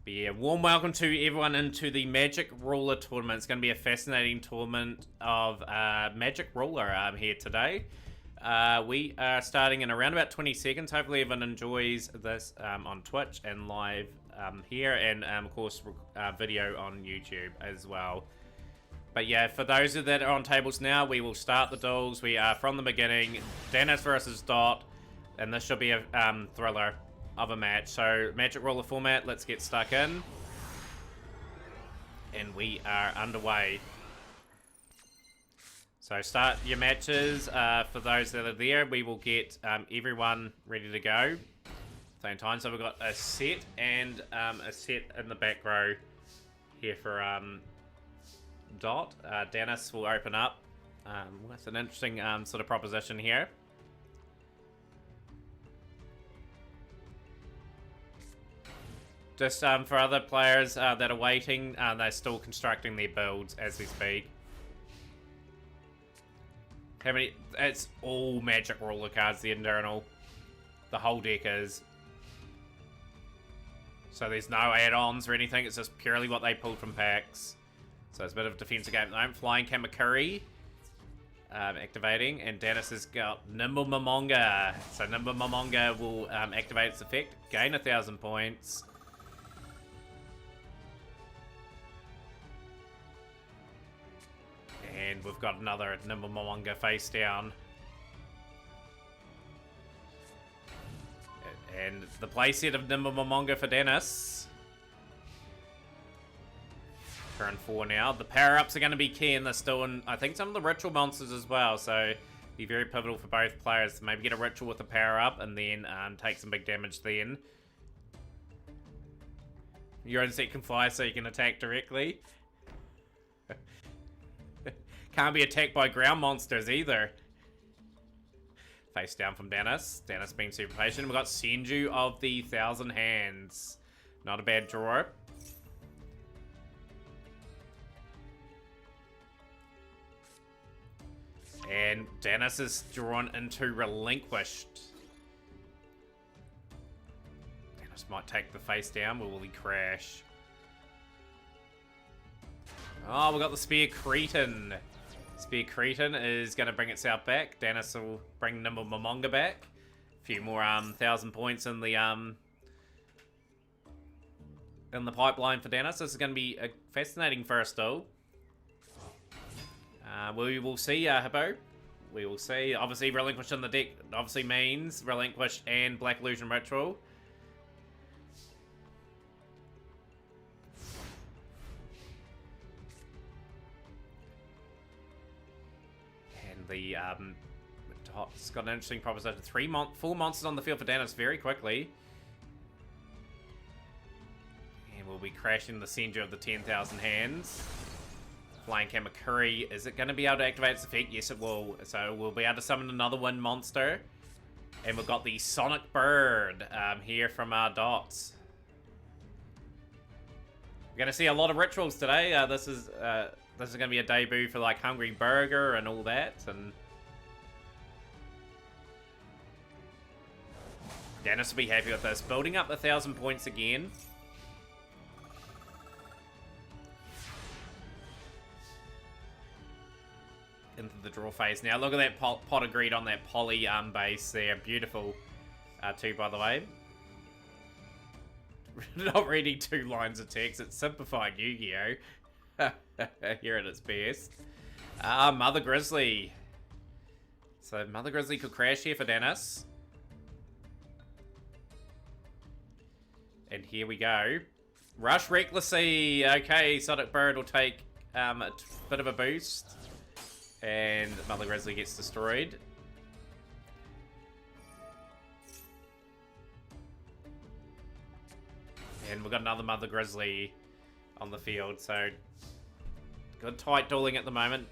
But yeah, warm welcome to everyone into the Magic Ruler tournament. It's going to be a fascinating tournament of Magic Ruler here today. We are starting in around about 20 seconds. Hopefully everyone enjoys this on Twitch and live here, and of course video on YouTube as well. But yeah, for those that are on tables now, we will start the duels. We are from the beginning. Dennis versus Dot, and this should be a thriller of a match. So Magic Ruler format, let's get stuck in. And we are underway. So start your matches. For those that are there, we will get everyone ready to go. Same time. So we've got a set and a set in the back row here for Dot. Dennis will open up. That's an interesting sort of proposition here. Just for other players that are waiting, they're still constructing their builds as we speak. How many? It's all Magic Ruler cards, the internal. The whole deck is. So there's no add-ons or anything, it's just purely what they pulled from packs. So it's a bit of a defensive game at the moment. Flying Kamakuri activating, and Dennis has got Nimble Momonga. So Nimble Momonga will activate its effect, gain 1,000 points. And we've got another Nimble Momonga face down. And the playset of Nimble Momonga for Dennis. Turn 4 now. The power-ups are going to be key in this still, and I think some of the ritual monsters as well, so be very pivotal for both players. Maybe get a ritual with a power-up and then take some big damage then. Your insect can fly so you can attack directly. Can't be attacked by ground monsters either. Face down from Dennis. Dennis being super patient. We've got Senju of the 1,000 Hands. Not a bad draw. And Dennis is drawn into Relinquished. Dennis might take the face down, but will he crash? Oh, we've got the Spear Cretin. Spear Cretin is going to bring itself back. Dennis will bring Nimble Momonga back. A few more 1,000 points in the pipeline for Dennis. This is going to be a fascinating first duel. We will see, Hippo. We will see. Obviously, Relinquish in the deck obviously means Relinquish and Black Illusion Ritual. The Dot's got an interesting proposition. 4 monsters on the field for Dennis very quickly. And we'll be crashing the Senju of the 10,000 Hands. Flying Kamakuri. Is it going to be able to activate its effect? Yes, it will. So we'll be able to summon another wind monster. And we've got the Sonic Bird here from our Dots. We're going to see a lot of rituals today. This is going to be a debut for like Hungry Burger and all that. And Dennis will be happy with this. Building up 1,000 points again. Into the draw phase now. Look at that pot of greed on that poly base there. Beautiful too, by the way. Not reading 2 lines of text. It's simplified Yu-Gi-Oh! Here at its best. Mother Grizzly. So Mother Grizzly could crash here for Dennis. And here we go. Rush Recklessly. Okay, Sonic Bird will take a bit of a boost. And Mother Grizzly gets destroyed. And we've got another Mother Grizzly on the field, so good tight dueling at the moment.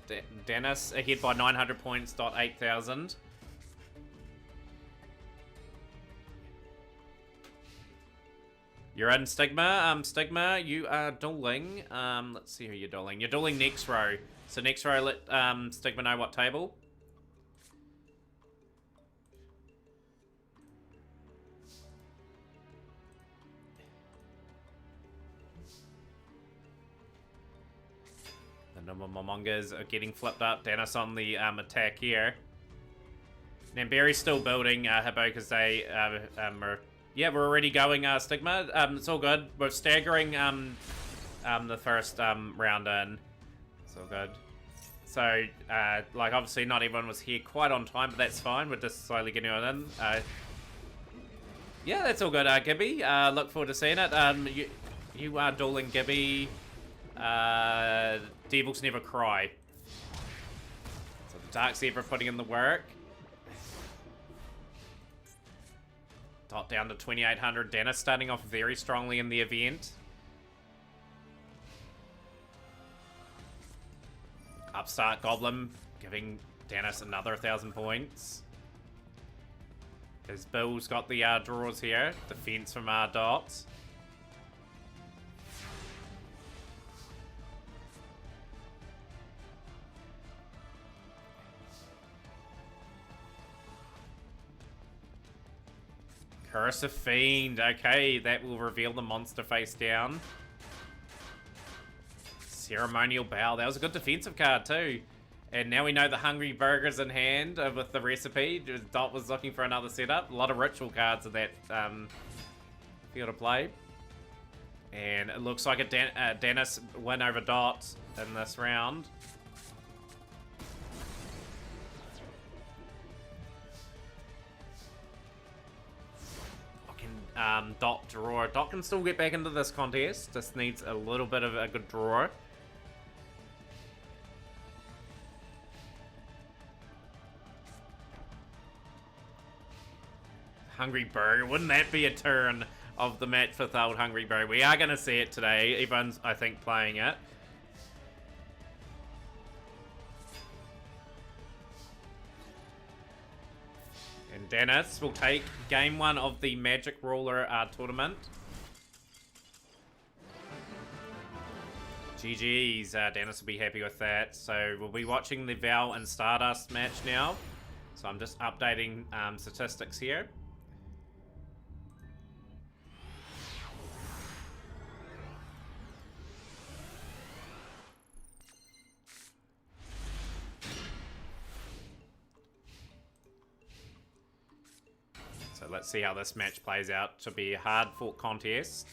Dennis ahead by 900 points, Dot 8,000. You're in Stigma. Stigma, you are dueling. Let's see who you're dueling. You're dueling next row. So next row, let Stigma know what table. The Momongas are getting flipped up. Dennis on the attack here. Namberry's still building. Hippo, because they yeah, we're already going Stigma. It's all good. We're staggering the first round in. It's all good. So, like, obviously not everyone was here quite on time, but that's fine. We're just slowly getting it in. Yeah, that's all good, Gibby. Look forward to seeing it. You are dueling Gibby. Devils never cry. So the Dark Zebra putting in the work. Dot down to 2,800. Dennis starting off very strongly in the event. Upstart Goblin giving Dennis another 1,000 points. His Bill's got the draws here. Defense from Dots. Curse of Fiend. Okay, that will reveal the monster face down. Ceremonial Bow. That was a good defensive card too. And now we know the Hungry Burger's in hand with the recipe. Dot was looking for another setup. A lot of ritual cards in that field of play. And it looks like a Dennis win over Dot in this round. Dot draw. Dot can still get back into this contest. Just needs a little bit of a good draw. Hungry Burger. Wouldn't that be a turn of the match for the old Hungry Burger? We are going to see it today. Everyone's, I think, playing it. And Dennis will take game 1 of the Magic Ruler tournament. GG's. Dennis will be happy with that. So we'll be watching the Val and Stardust match now. So I'm just updating statistics here. So let's see how this match plays out. Should be a hard-fought contest.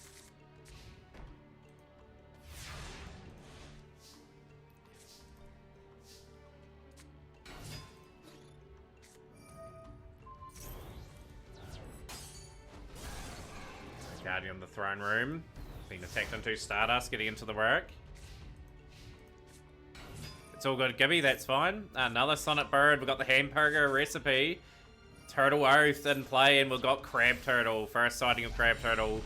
Guardian of the Throne Room. Being attacked into Stardust, getting into the work. It's all good, Gibby, that's fine. Another Sonic Bird. We've got the Hamburger recipe. Turtle Oath in play, and we've got Crab Turtle. First sighting of Crab Turtle.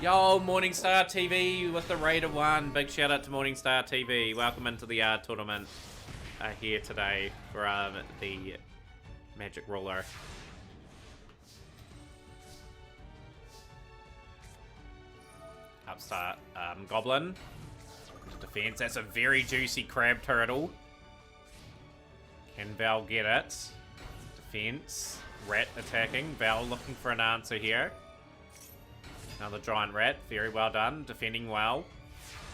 Yo, Morningstar TV with the Raider 1. Big shout out to Morningstar TV. Welcome into the tournament here today for the Magic Ruler. Upstart Goblin. Defense. That's a very juicy Crab Turtle. Can Val get it? Defense. Rat attacking. Val looking for an answer here. Another giant rat. Very well done. Defending well.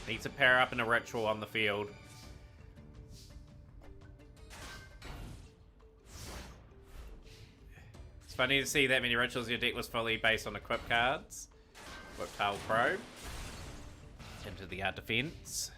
Needs to pair up in a ritual on the field. It's funny to see that many rituals. Your deck was fully based on equip cards. Whiptail Probe. Into the defense.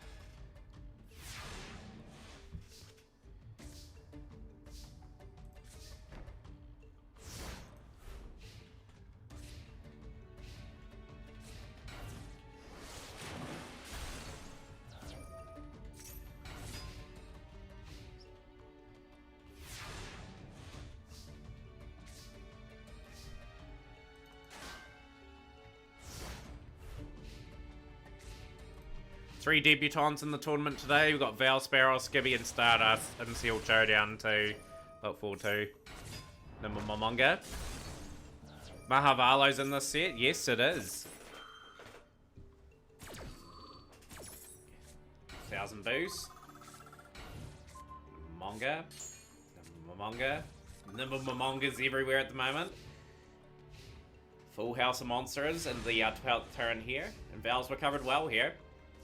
Three debutants in the tournament today. We've got Val, Sparrow, Skibby, and Stardust in Sealed Showdown to look forward to. Number Momonga. Mahavalo's in this set. Yes, it is. 1,000 boost. Momonga. Momonga. Nimble Momongas everywhere at the moment. Full house of monsters in the 12th turn here. And Val's recovered well here.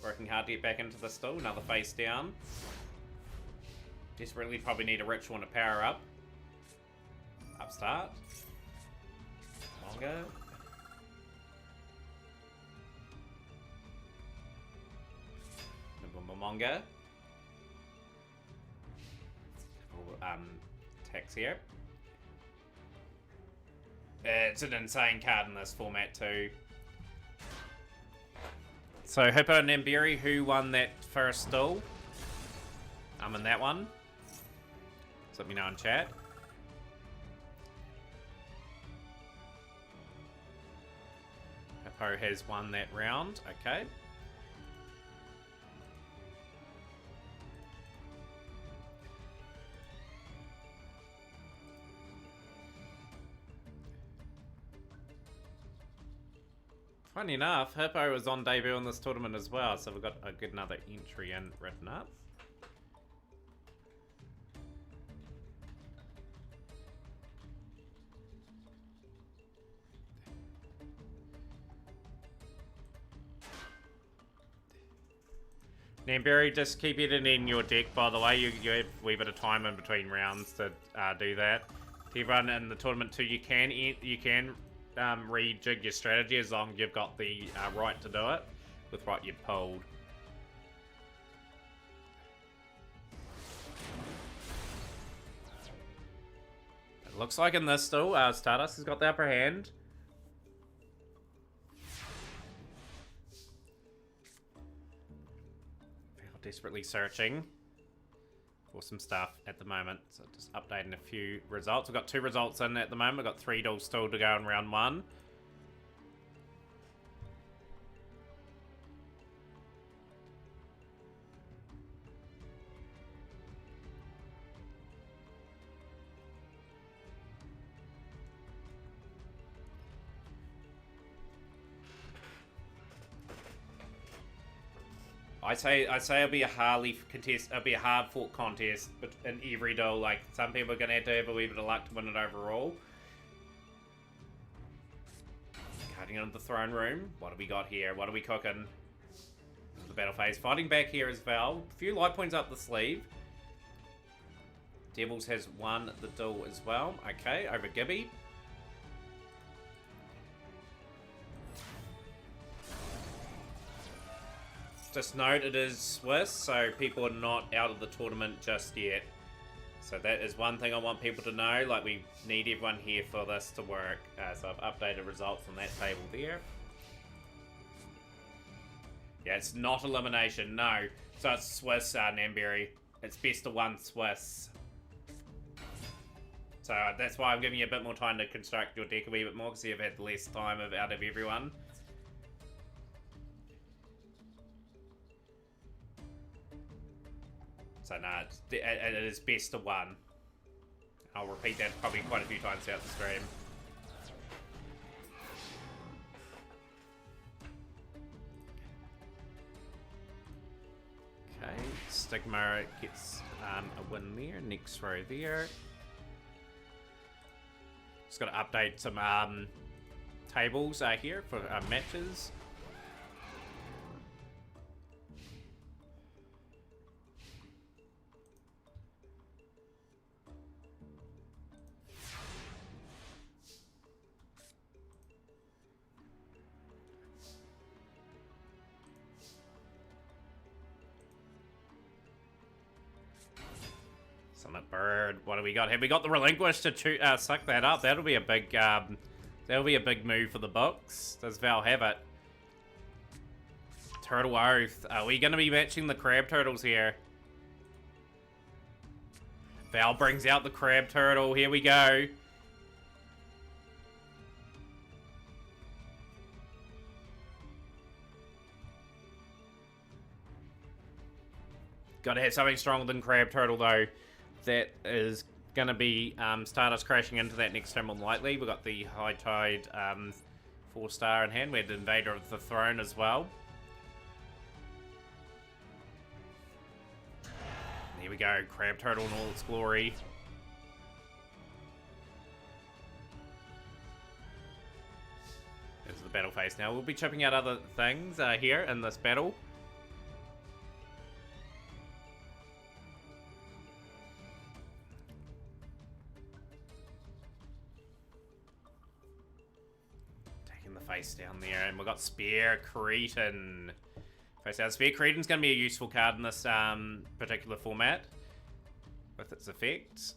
Working hard to get back into the stall. Another face down. Desperately probably need a ritual and a power up. Upstart. Longer. Momonga. Attacks here. It's an insane card in this format too. So Hippo and Namberi, who won that first stall? I'm in that one. So let me know in chat. Hippo has won that round. Okay. Funny enough, Hippo was on debut in this tournament as well, so we've got a good another entry in written up. Namberi, just keep it in your deck, by the way. You have a wee bit of time in between rounds to do that. To everyone in the tournament too, you can rejig your strategy as long as you've got the right to do it with what you've pulled. It looks like in this still, Stardust has got the upper hand. Desperately searching for some stuff at the moment, so just updating a few results. We've got 2 results in at the moment. We've got 3 duels still to go in round 1. I say it'll be a hardly contest. It'll be a hard fought contest, but in every duel, like some people are gonna have to have a wee bit of luck to win it overall. Cutting into the throne room. What do we got here? What are we cooking? The battle phase. Fighting back here as well. A few light points up the sleeve. Devils has won the duel as well. Okay, over Gibby. Just note it is Swiss, so people are not out of the tournament just yet. So that is one thing I want people to know. Like, we need everyone here for this to work. So I've updated results on that table there. Yeah, it's not elimination, no. So it's Swiss, Namberi. It's best of 1 Swiss. So that's why I'm giving you a bit more time to construct your deck a wee bit more, because you've had less time out of everyone. So no, it is best of 1. I'll repeat that probably quite a few times throughout the stream. Okay, Stigma gets a win there. Next row there. Just got to update some tables here for matches. Summit Bird. What do we got? Have we got the Relinquish to suck that up? That'll be a big move for the books. Does Val have it? Turtle Oath. Are we going to be matching the Crab Turtles here? Val brings out the Crab Turtle. Here we go. Got to have something stronger than Crab Turtle, though. That is going to be Stardust crashing into that next turn more likely. We've got the High Tide 4-star in hand. We had the Invader of the Throne as well. Here we go. Crab Turtle in all its glory. There's the battle phase now. We'll be chipping out other things here in this battle. Taking the face down there, and we've got Spear Cretin. Face down. Spear Cretin's going to be a useful card in this particular format with its effects.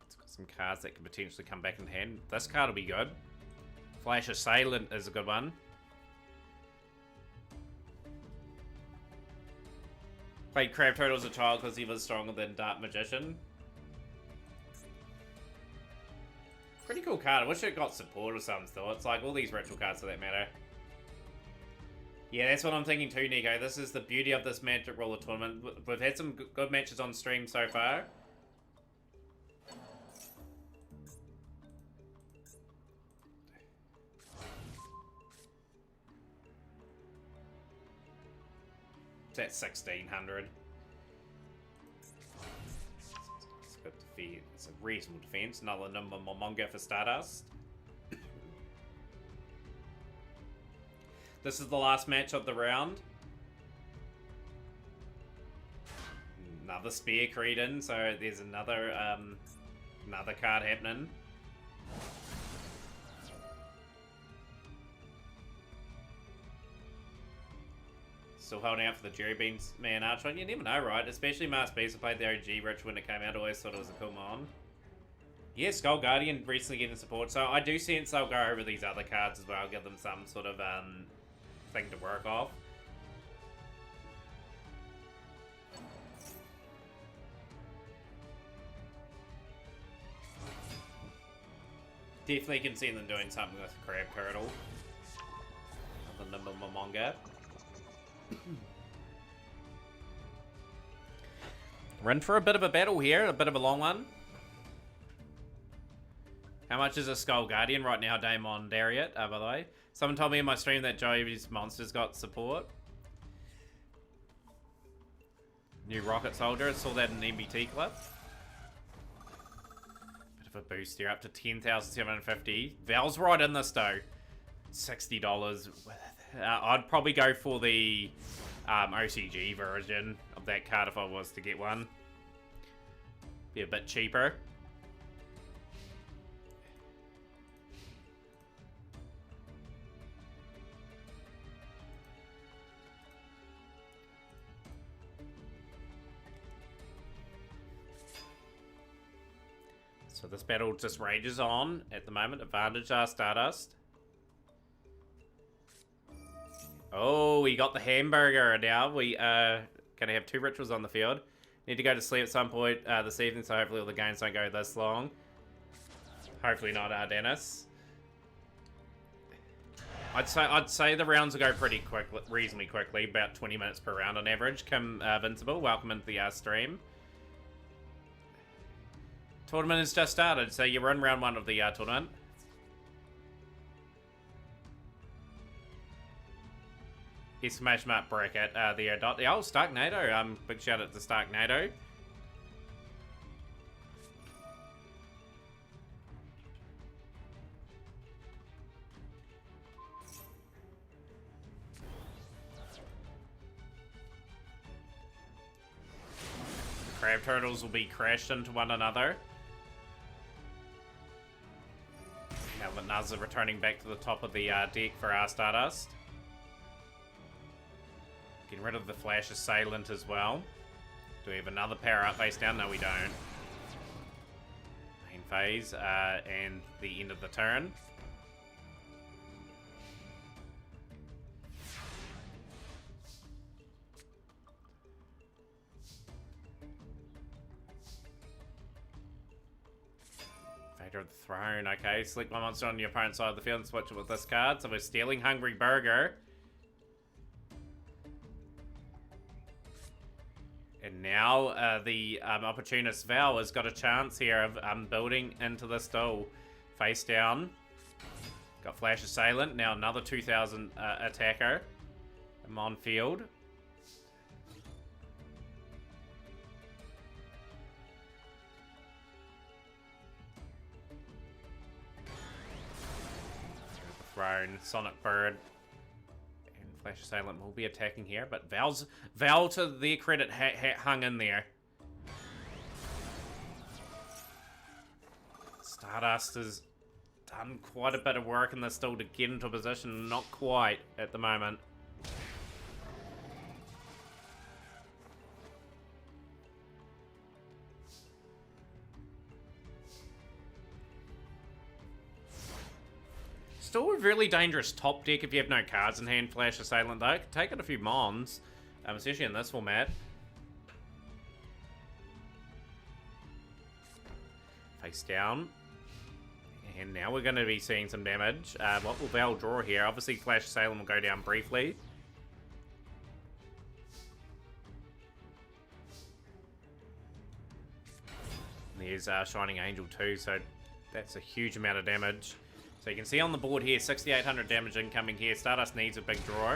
It's got some cards that can potentially come back in hand. This card will be good. Flash Assailant is a good one. Played Crab Turtle as a child because he was stronger than Dark Magician. Pretty cool card. I wish it got support or something still. It's like all these ritual cards for that matter. Yeah, that's what I'm thinking too, Nico. This is the beauty of this Magic Roller tournament. We've had some good matches on stream so far. It's at 1600. It's good defense. It's a reasonable defense. Another number Momonga for Stardust. This is the last match of the round. Another Spear Cretin, so there's another another card happening. Still holding out for the Jerry Beans Man Archon. You never know, right? Especially Mars Beast, who played the OG Rich when it came out. Always thought it was a cool mon. Yeah, Skull Guardian recently getting support. So I do sense they'll go over these other cards as well. Give them some sort of thing to work off. Definitely can see them doing something with Crab Turtle. The number Momonga. We're in for a bit of a battle here, a bit of a long one. How much is a Skull Guardian right now, Damon Dariet, by the way? Someone told me in my stream that Joey's Monsters got support. New Rocket Soldier, I saw that in the NBT clip. Bit of a boost here, up to 10,750. Val's right in this though. $60. I'd probably go for the OCG version of that card if I was to get one. Be a bit cheaper. So this battle just rages on at the moment. Advantage Stardust. Oh, we got the hamburger now. We are going to have 2 rituals on the field. Need to go to sleep at some point this evening, so hopefully all the games don't go this long. Hopefully not, Dennis. I'd say the rounds will go pretty quick, reasonably quickly, about 20 minutes per round on average. Kim Vincible, welcome into the stream. Tournament has just started, so you're in round 1 of the tournament. Exclamation mark bracket, the dot. Oh, Stark NATO. Big shout out to Stark NATO. The Crab Turtles will be crashed into one another. Now that Nuz are returning back to the top of the deck for our Stardust. Getting rid of the Flash Assailant as well. Do we have another power up face down? No, we don't. Main phase and the end of the turn. Vader of the Throne. Okay, select one monster on your opponent's side of the field and switch it with this card. So we're stealing Hungry Burger. And now the opportunist Val has got a chance here of building into this duel. Face down. Got Flash Assailant. Now another 2,000 attacker. I'm on field. Throne, Sonic Bird. Flash Assailant will be attacking here, but Val to their credit hung in there. Stardust has done quite a bit of work in this still to get into a position. Not quite at the moment. Still a really dangerous top deck if you have no cards in hand. Flash Assailant though. Take it a few mons, especially in this format. Face down. And now we're going to be seeing some damage. What will Val draw here? Obviously Flash Assailant will go down briefly. There's Shining Angel too, so that's a huge amount of damage. So you can see on the board here, 6,800 damage incoming here. Stardust needs a big draw.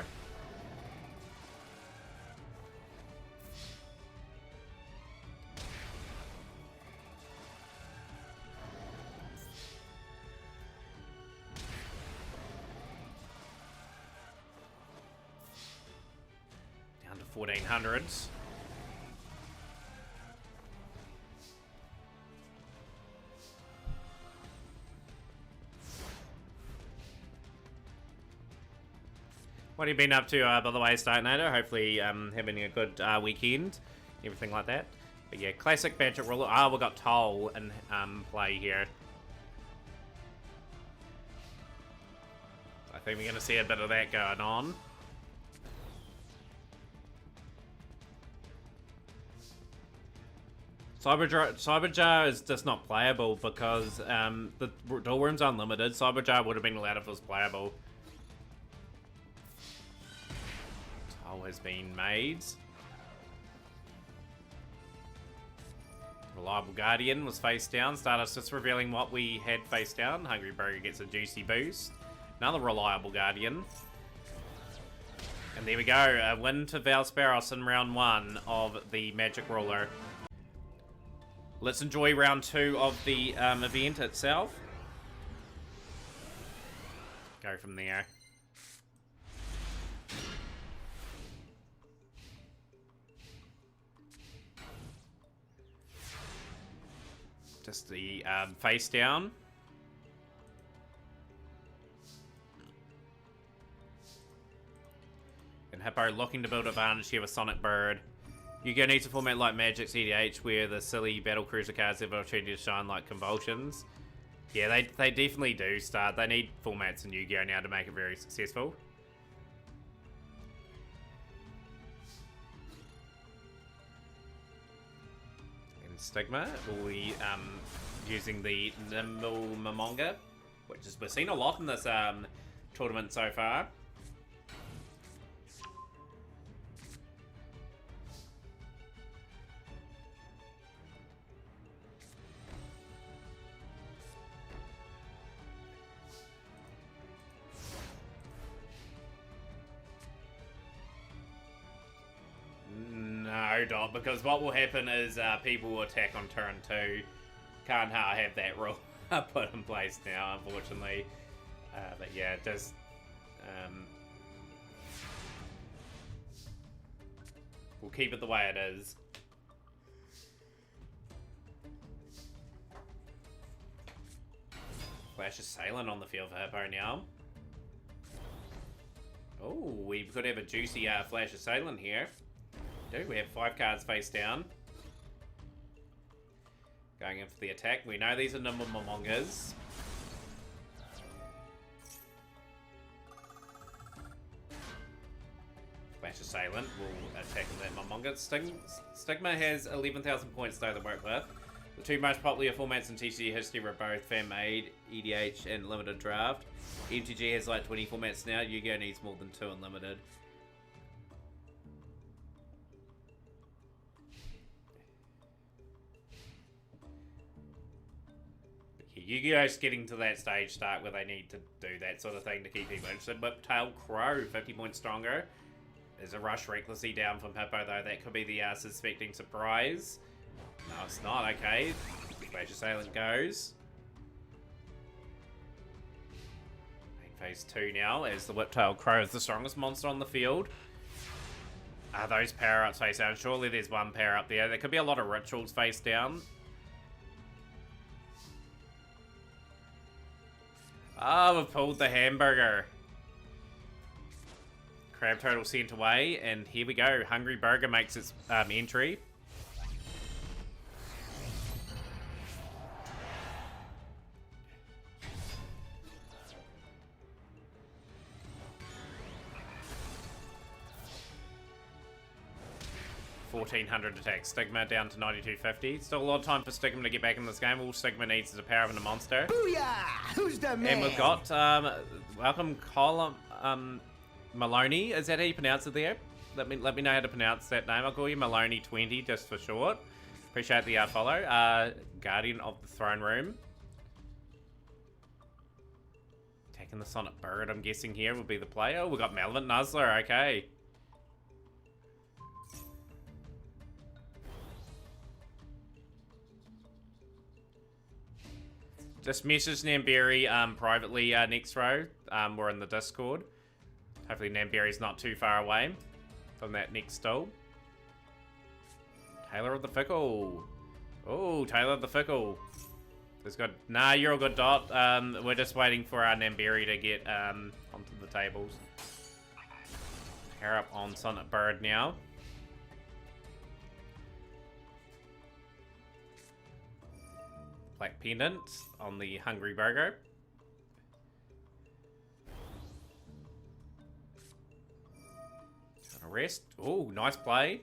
Down to 1400s. What have you been up to, by the way, Startnator? Hopefully having a good weekend, everything like that. But yeah, classic Magic Ruler. We got Toll in play here. I think we're going to see a bit of that going on. Cyberjar is just not playable because the Duel Room's unlimited. Cyberjar would have been allowed if it was playable. Has been made. Reliable Guardian was face down. Stardust just revealing what we had face down. Hungry Burger gets a juicy boost. Another Reliable Guardian. And there we go. A win to Valsparos in round 1 of the Magic Ruler. Let's enjoy round 2 of the event itself. Go from there. Just the face down. And Hippo looking to build advantage here with Sonic Bird. Yu-Gi-Oh! Needs a format like Magic's EDH where the silly Battle Cruiser cards have an opportunity to shine like Convulsions. Yeah, they definitely do start. They need formats in Yu-Gi-Oh! Now to make it very successful. Stigma will be using the Nimble Momonga, which is we've seen a lot in this tournament so far. No, Dot, because what will happen is people will attack on turn 2. Can't have that rule put in place now, unfortunately. But yeah, it does... we'll keep it the way it is. Flash Assailant on the field for Hippo now. Oh, we could have a juicy Flash Assailant here. We have 5 cards face down. Going in for the attack. We know these are Nimble Momongas. Flash Assailant will attack that Momonga. Stigma has 11,000 points though to work with. The 2 most popular formats in TCG history were both fan-made, EDH, and limited draft. MTG has like 20 formats now. Yu-Gi-Oh! Needs more than 2 unlimited. Yu-Gi-Oh's getting to that stage start where they need to do that sort of thing to keep people interested. Whiptail Crow, 50 points stronger. There's a Rush Recklessly down from Hippo though. That could be the suspecting surprise. No, it's not. Okay. Flash Assailant goes. Phase 2 now as the Whiptail Crow is the strongest monster on the field. Are those power-ups face down? Surely there's one power-up there. There could be a lot of rituals face down. Oh, we've pulled the hamburger. Crab Turtle sent away, and here we go. Hungry Burger makes its entry. $1,400 attack. Stigma down to 9250. Still a lot of time for Stigma to get back in this game. All Stigma needs is the power of a monster. Booyah! Who's the man? And we've got, welcome Colin Maloney. Is that how you pronounce it there? Let me know how to pronounce that name. I'll call you Maloney20 just for short. Appreciate the follow. Guardian of the Throne Room. Taking the Sonic Bird, I'm guessing here will be the play. Oh, we've got Malevolent Nuzzler. Okay. Just message Namberi privately next row. We're in the Discord. Hopefully Namberi's not too far away from that next stall. Taylor of the Fickle. Oh, Taylor of the Fickle. There's good. Nah, you're all good, Dot. We're just waiting for our Namberi to get onto the tables. Pair up on Sonic Bird now. Black Pendant on the Hungry Burger. Rest. Oh, nice play.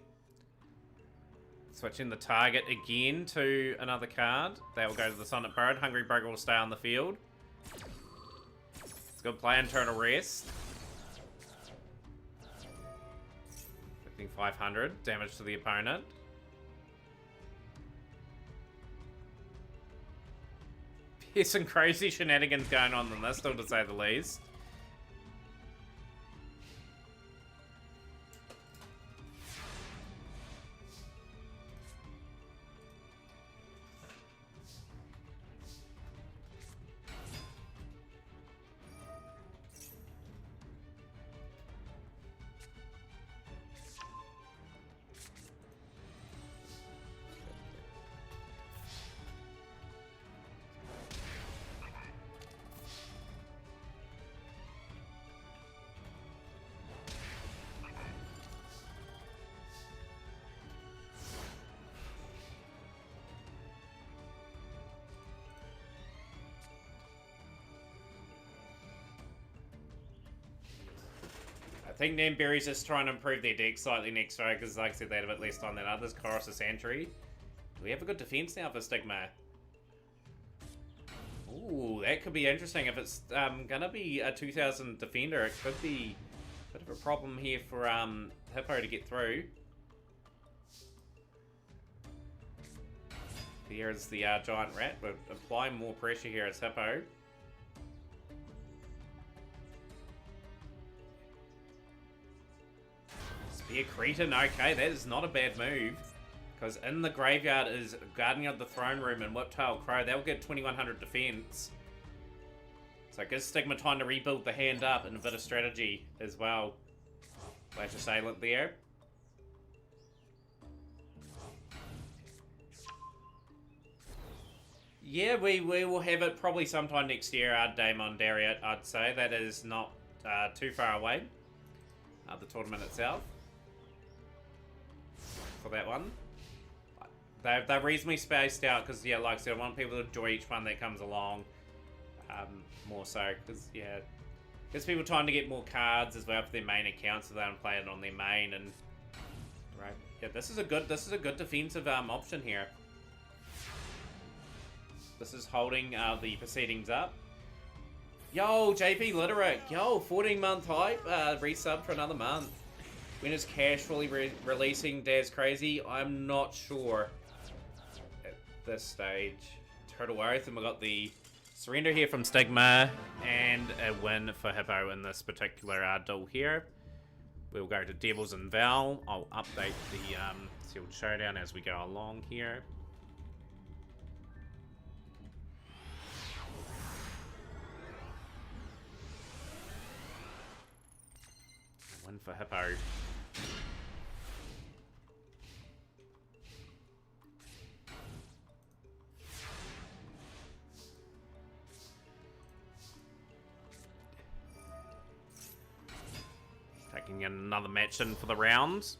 Switching the target again to another card. That will go to the Sonic Bird. Hungry Burger will stay on the field. It's a good play and turtle rest. 500 damage to the opponent. There's some crazy shenanigans going on in this, still to say the least. I think Namberi's just trying to improve their deck slightly next row because, like I said, they had a bit less time than others. Chorus Santry. Do we have a good defense now for Stigma? Ooh, that could be interesting. If it's gonna be a 2000 defender, it could be a bit of a problem here for Hippo to get through. Here's the giant rat. We're applying more pressure here as Hippo. Spear Cretin, okay, that is not a bad move. Because in the graveyard is Guardian of the Throne Room and Whiptail Crow. They'll get 2100 defense. So it gives Stigma time to rebuild the hand up and a bit of strategy as well. Flash Assailant there. Yeah, we will have it probably sometime next year, Damon Dariat, I'd say. That is not too far away. The tournament itself. For that one. They're reasonably spaced out because, yeah, like I said, I want people to enjoy each one that comes along. More so, because, yeah, gives people time to get more cards as well for their main account so they don't play it on their main. And right, yeah, this is a good defensive option here. This is holding the proceedings up. Yo, JP Literate, yo, 14-month hype, resub for another month. When is Cash fully releasing Daz Crazy? I'm not sure at this stage. Turtle Oath, and we got the surrender here from Stigma, and a win for Hippo in this particular duel here. We'll go to Devils and Val. I'll update the sealed showdown as we go along here. Win for Hippo. Looking at another match in for the round.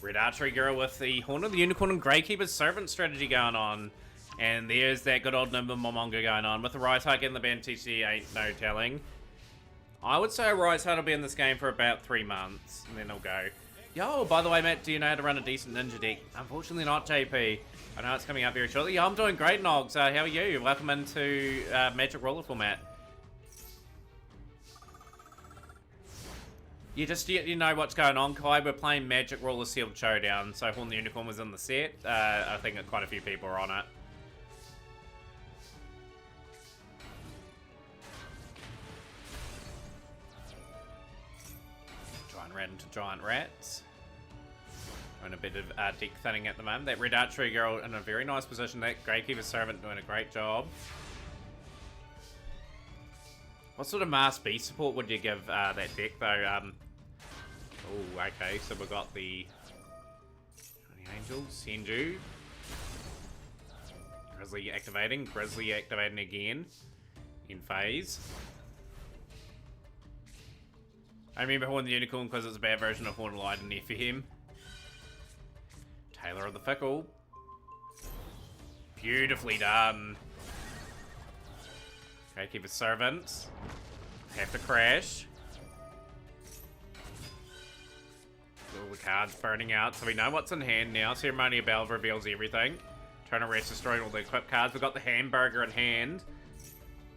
Red Archery Girl with the Horn of the Unicorn and Greykeeper's Servant strategy going on. And there's that good old Nimble Momonga going on. With the Rise Hike in the band TC, ain't no telling. I would say a Rise Hike will be in this game for about 3 months, and then it'll go. Yo, by the way, Matt, do you know how to run a decent ninja deck? Unfortunately not, JP. I know it's coming up very shortly. Yo, I'm doing great, Nogs. How are you? Welcome into Magic Ruler format. You know what's going on, Kai. We're playing Magic Ruler Sealed Showdown, so Horn the Unicorn was in the set. I think that quite a few people are on it. Giant Rat into Giant Rats. Doing a bit of deck thinning at the moment. That Red Archery Girl in a very nice position. That Greykeeper Servant doing a great job. What sort of Mass B support would you give that deck, though? Oh, okay, so we've got the Angel, Senju. Grizzly activating again in phase. I remember Horn the Unicorn because it's a bad version of Horn Light and FM. Taylor of the Fickle. Beautifully done. Okay, keep it servants. Have to crash. All the cards burning out, so we know what's in hand now. Ceremonial Bell reveals everything. Turn Arrest, destroying all the equipped cards. We've got the hamburger in hand.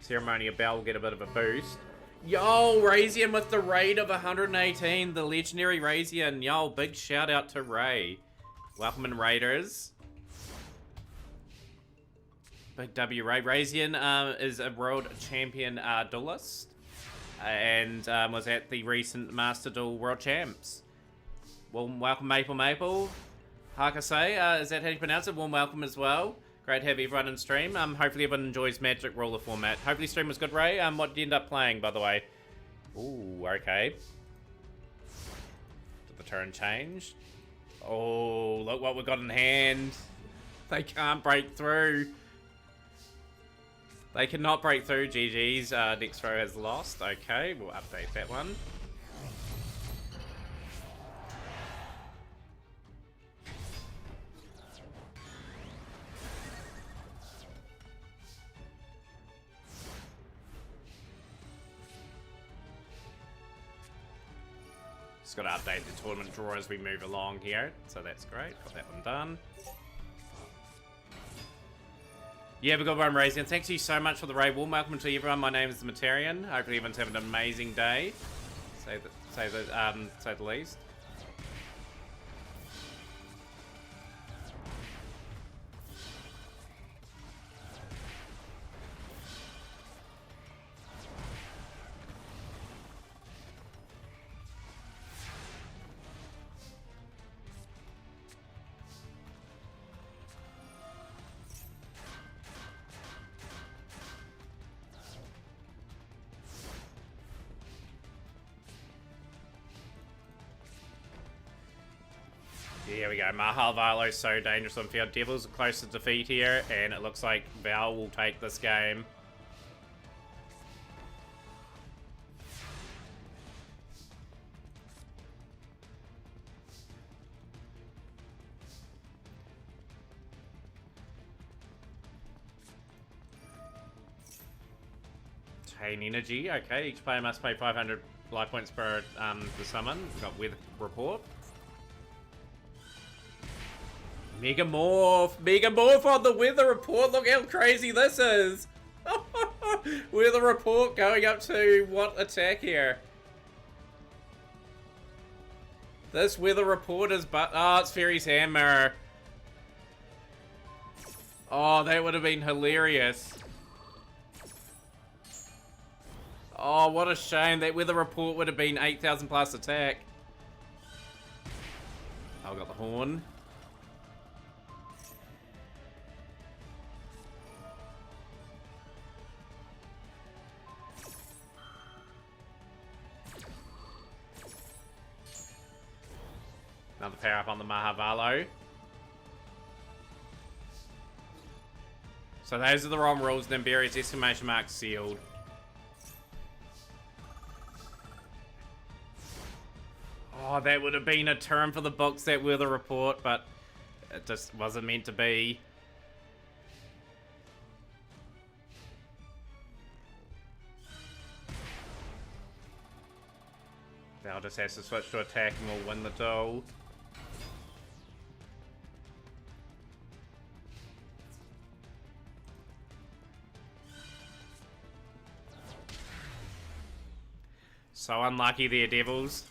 Ceremonial Bell will get a bit of a boost. Yo, Razian with the raid of 118. The legendary Razian. Yo, big shout out to Ray. Welcome in, Raiders. Big W Ray. Razian is a world champion duelist. And was at the recent Master Duel World Champs. Warm welcome, Maple. Hakase, is that how you pronounce it? Warm welcome as well. Great to have everyone in stream. Hopefully everyone enjoys Magic Ruler format. Hopefully stream was good, Ray. What did you end up playing, by the way? Ooh, okay. Did the turn change? Oh, look what we've got in hand. They can't break through. They cannot break through. GG's. Next row has lost. Okay, we'll update that one. Just got to update the tournament draw as we move along here, so that's great. Got that one done. Yeah, have a good one, Razian. Thanks you so much for the raid. Warm welcome to everyone. My name is the Materian. Hopefully everyone's having an amazing day. Say the least. Here we go. Mahal Valo's so dangerous on field. Devils are close to defeat here, and it looks like Val will take this game. Chain Energy. Okay, each player must pay 500 life points per the summon. We've got Weather Report. Mega Morph on the Weather Report. Look how crazy this is. Weather Report going up to what attack here? This Weather Report is it's Fairy's Hammer. Oh, that would have been hilarious. Oh, what a shame. That Weather Report would have been 8,000 plus attack. Oh, got the horn. Another power up on the Mahavalo. So those are the wrong rules. Then Barry's exclamation mark sealed. that would have been a term for the books, that weather report, but it just wasn't meant to be. Val just has to switch to attack and we'll win the duel. So unlucky there, Devils.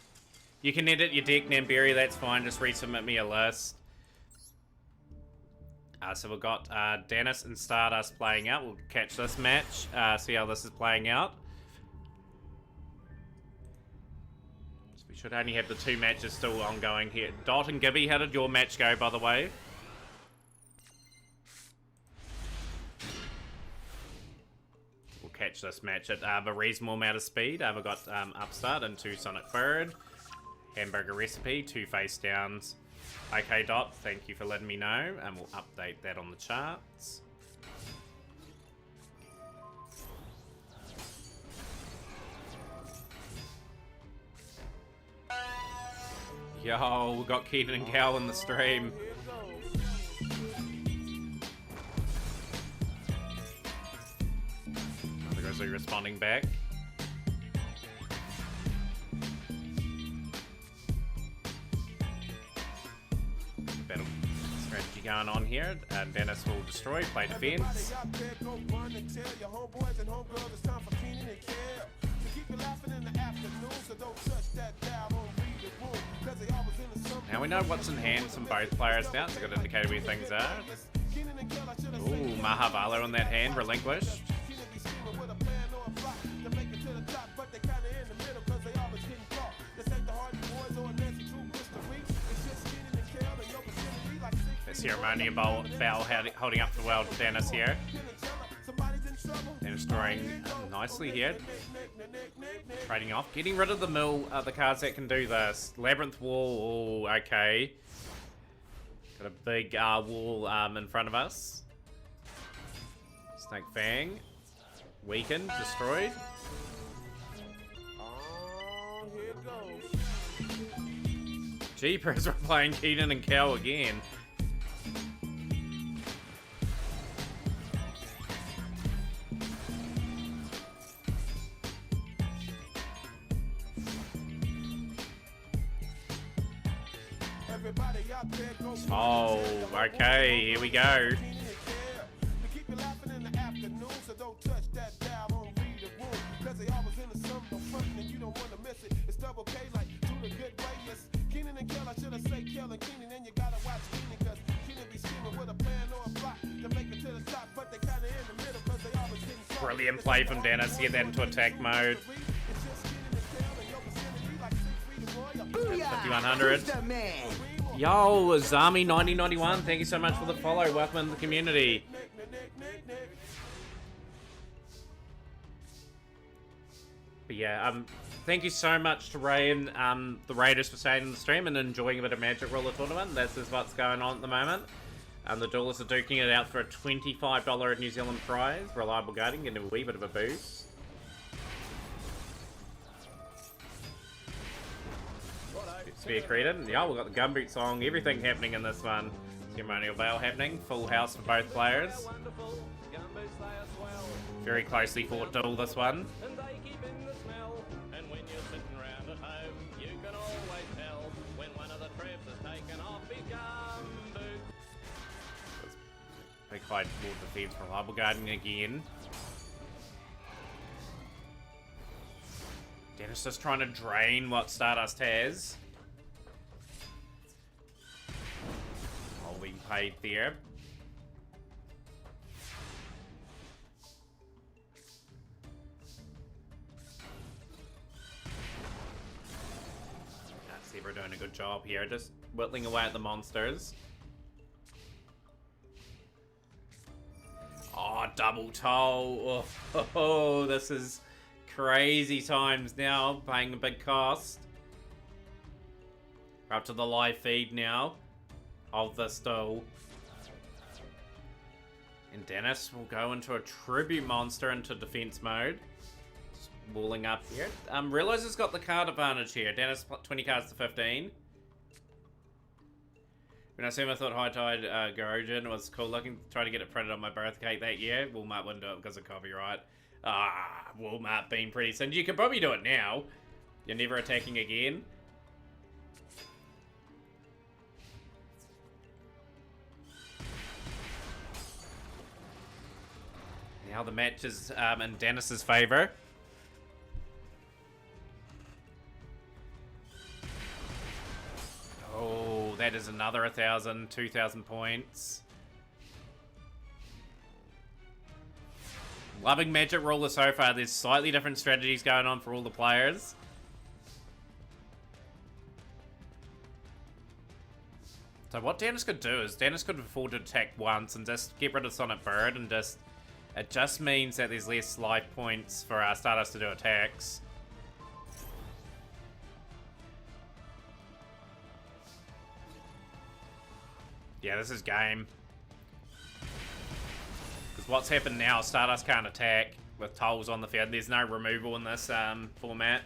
You can edit your deck, Namberry, that's fine. Just resubmit me a list. So we've got Dennis and Stardust playing out. We'll catch this match, see how this is playing out. So we should only have the 2 matches still ongoing here. Dot and Gibby, how did your match go, by the way? Catch this match at a reasonable amount of speed. We've got Upstart into Sonic Bird. Hamburger Recipe, 2 face downs. Okay, Dot, thank you for letting me know, and we'll update that on the charts. Yo, we got Keaton and Cal in the stream. Responding back. Battle strategy going on here. Dennis will destroy, play defense. Now we know what's in hand from both players now. It's a good indicator where things are. Ooh, Mahavalo on that hand, relinquished. Ceremonial bow holding up the world. Dennis here. And destroying nicely here. Trading off. Getting rid of the mill, the cards that can do this. Labyrinth Wall. Oh, okay. Got a big wall in front of us. Snake Fang. Weakened. Destroyed. Jeepers, we're playing Keaton and Cal again. Oh, okay, here we go. Brilliant play from Dennis to get that into attack mode. 5100. Yo, Zami 9091, thank you so much for the follow. Welcome into the community. But yeah, thank you so much to Ray and the Raiders for staying in the stream and enjoying a bit of Magic Roller Tournament. This is what's going on at the moment. The duelists are duking it out for a $25 New Zealand prize. Reliable guarding, getting a wee bit of a boost. Sphere Credit. Yeah, we've got the Gumboot song. Everything happening in this one. Ceremonial Veil happening. Full house for both players. Very closely fought duel, this one. Big high toward defense from Reliable Guarding again. Dennis just trying to drain what Stardust has. All being paid there. Zebra doing a good job here, just whittling away at the monsters. Oh, double toll. Oh, this is crazy times now, paying a big cost. We're up to the live feed now of this duel. And Dennis will go into a tribute monster into defense mode. walling up here. Realize it's got the card advantage here. Dennis 20 cards to 15. When I see him, I thought High Tide Gorojin was cool looking. Tried to get it printed on my birthday cake that year. Walmart wouldn't do it because of copyright. Walmart being pretty stingy. You can probably do it now. You're never attacking again. Now the match is in Dennis's favor. Oh, that is another 1,000, 2,000 points. Loving Magic Ruler so far. There's slightly different strategies going on for all the players. So what Dennis could do is Dennis could afford to attack once and just get rid of Sonic Bird and just... It just means that there's less life points for Stardust to do attacks. Yeah, this is game. Because what's happened now, Stardust can't attack with Tolls on the field. There's no removal in this format.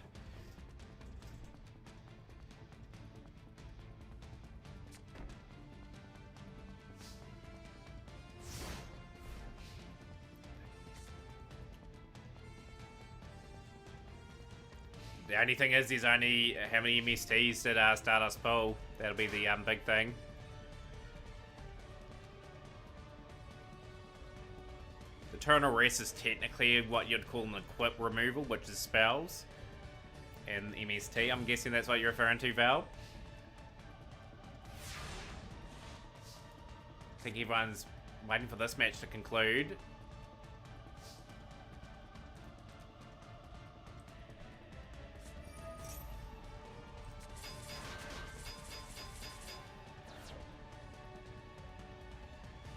The only thing is, there's only how many MSTs did Stardust pull? That'll be the big thing. Eternal Rest is technically what you'd call an equip removal, which is spells. And MST, I'm guessing that's what you're referring to, Val. I think everyone's waiting for this match to conclude.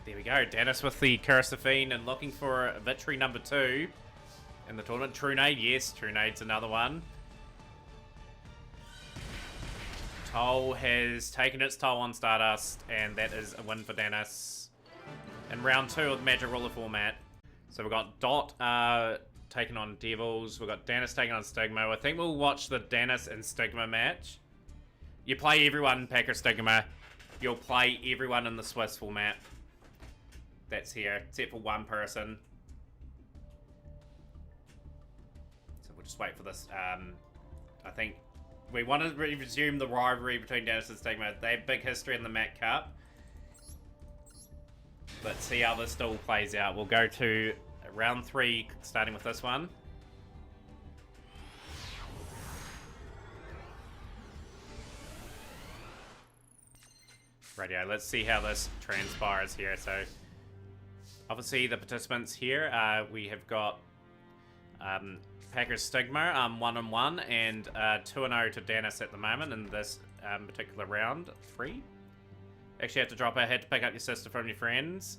There we go, Dennis with the Cursiphine and looking for victory number 2 in the tournament. True Nade, yes, True Nade's another one. Toll has taken its toll on Stardust, and that is a win for Dennis in round 2 of the Magic Ruler format. So we've got Dot taking on Devils, we've got Dennis taking on Stigma. I think we'll watch the Dennis and Stigma match. You play everyone in Packer Stigma, you'll play everyone in the Swiss format. That's here, except for one person. So we'll just wait for this. I think we want to resume the rivalry between Dennis and Stigma. They have big history in the Mac Cup. Let's see how this still plays out. We'll go to round 3, starting with this one. Rightio, let's see how this transpires here. So, obviously, the participants here, we have got Packers Stigma, 1-1, and 2-0 to Dennis at the moment in this particular round 3. Actually, have to drop out, had to pick up your sister from your friends.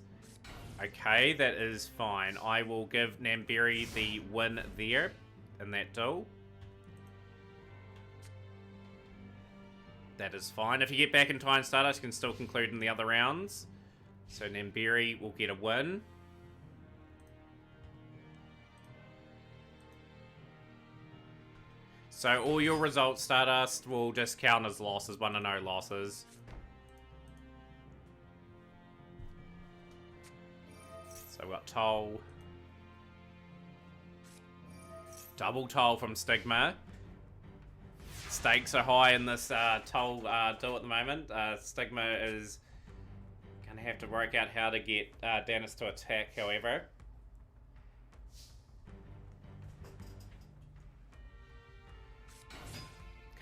Okay, that is fine. I will give Namberi the win there in that duel. That is fine. If you get back in time, Stardust, you can still conclude in the other rounds. So Namberi will get a win. So all your results, Stardust, will just count as losses, 1-0 losses. So we've got Toll. Double Toll from Stigma. Stakes are high in this Toll duel at the moment. Stigma is going to have to work out how to get Dennis to attack, however.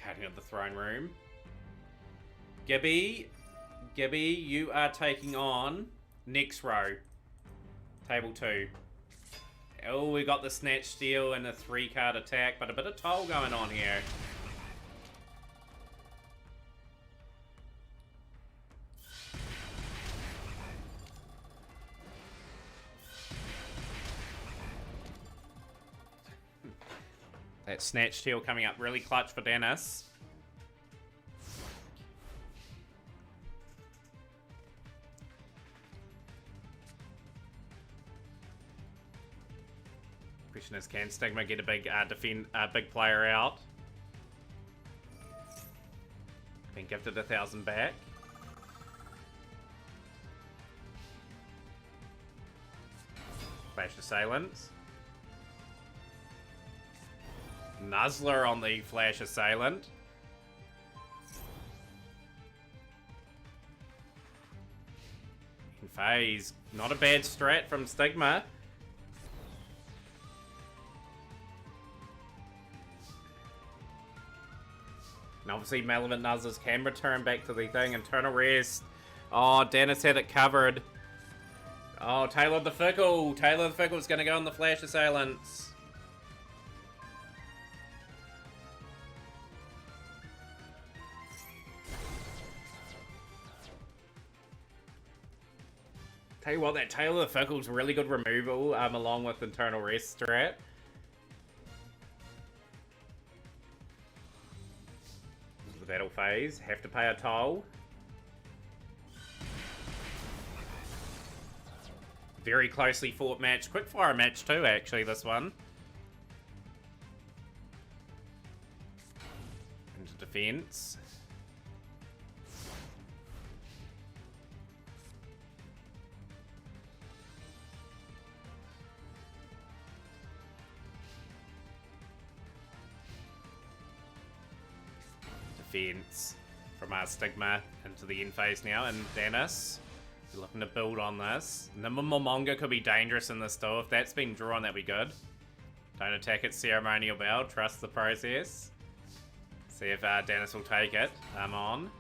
Cutting of the throne room. Gibby, you are taking on next row. Table 2. Oh, we got the Snatch Steal and a 3-card attack, but a bit of Toll going on here. That Snatch Steal coming up really clutch for Dennis. Question is, can Stigma get a big big player out? Been gifted 1,000 back. Flash Assailants. Nuzzler on the Flash Assailant. In phase. Not a bad strat from Stigma. And obviously Malevolent Nuzzlers can return back to the thing. Internal Rest. Oh, Dennis had it covered. Oh, Taylor the Fickle. Taylor the Fickle is going to go on the Flash Assailants. Tell you what, that Taylor the Fickle's really good removal, along with Internal Rest strat. The battle phase. Have to pay a toll. Very closely fought match. Quickfire match too, actually, this one. Into defense. Defense from our Stigma into the end phase now, and Dennis looking to build on this. Momonga could be dangerous in this though. If that's been drawn, that'd be good. Don't attack its Ceremonial Bell. Trust the process. See if Dennis will take it. I'm on.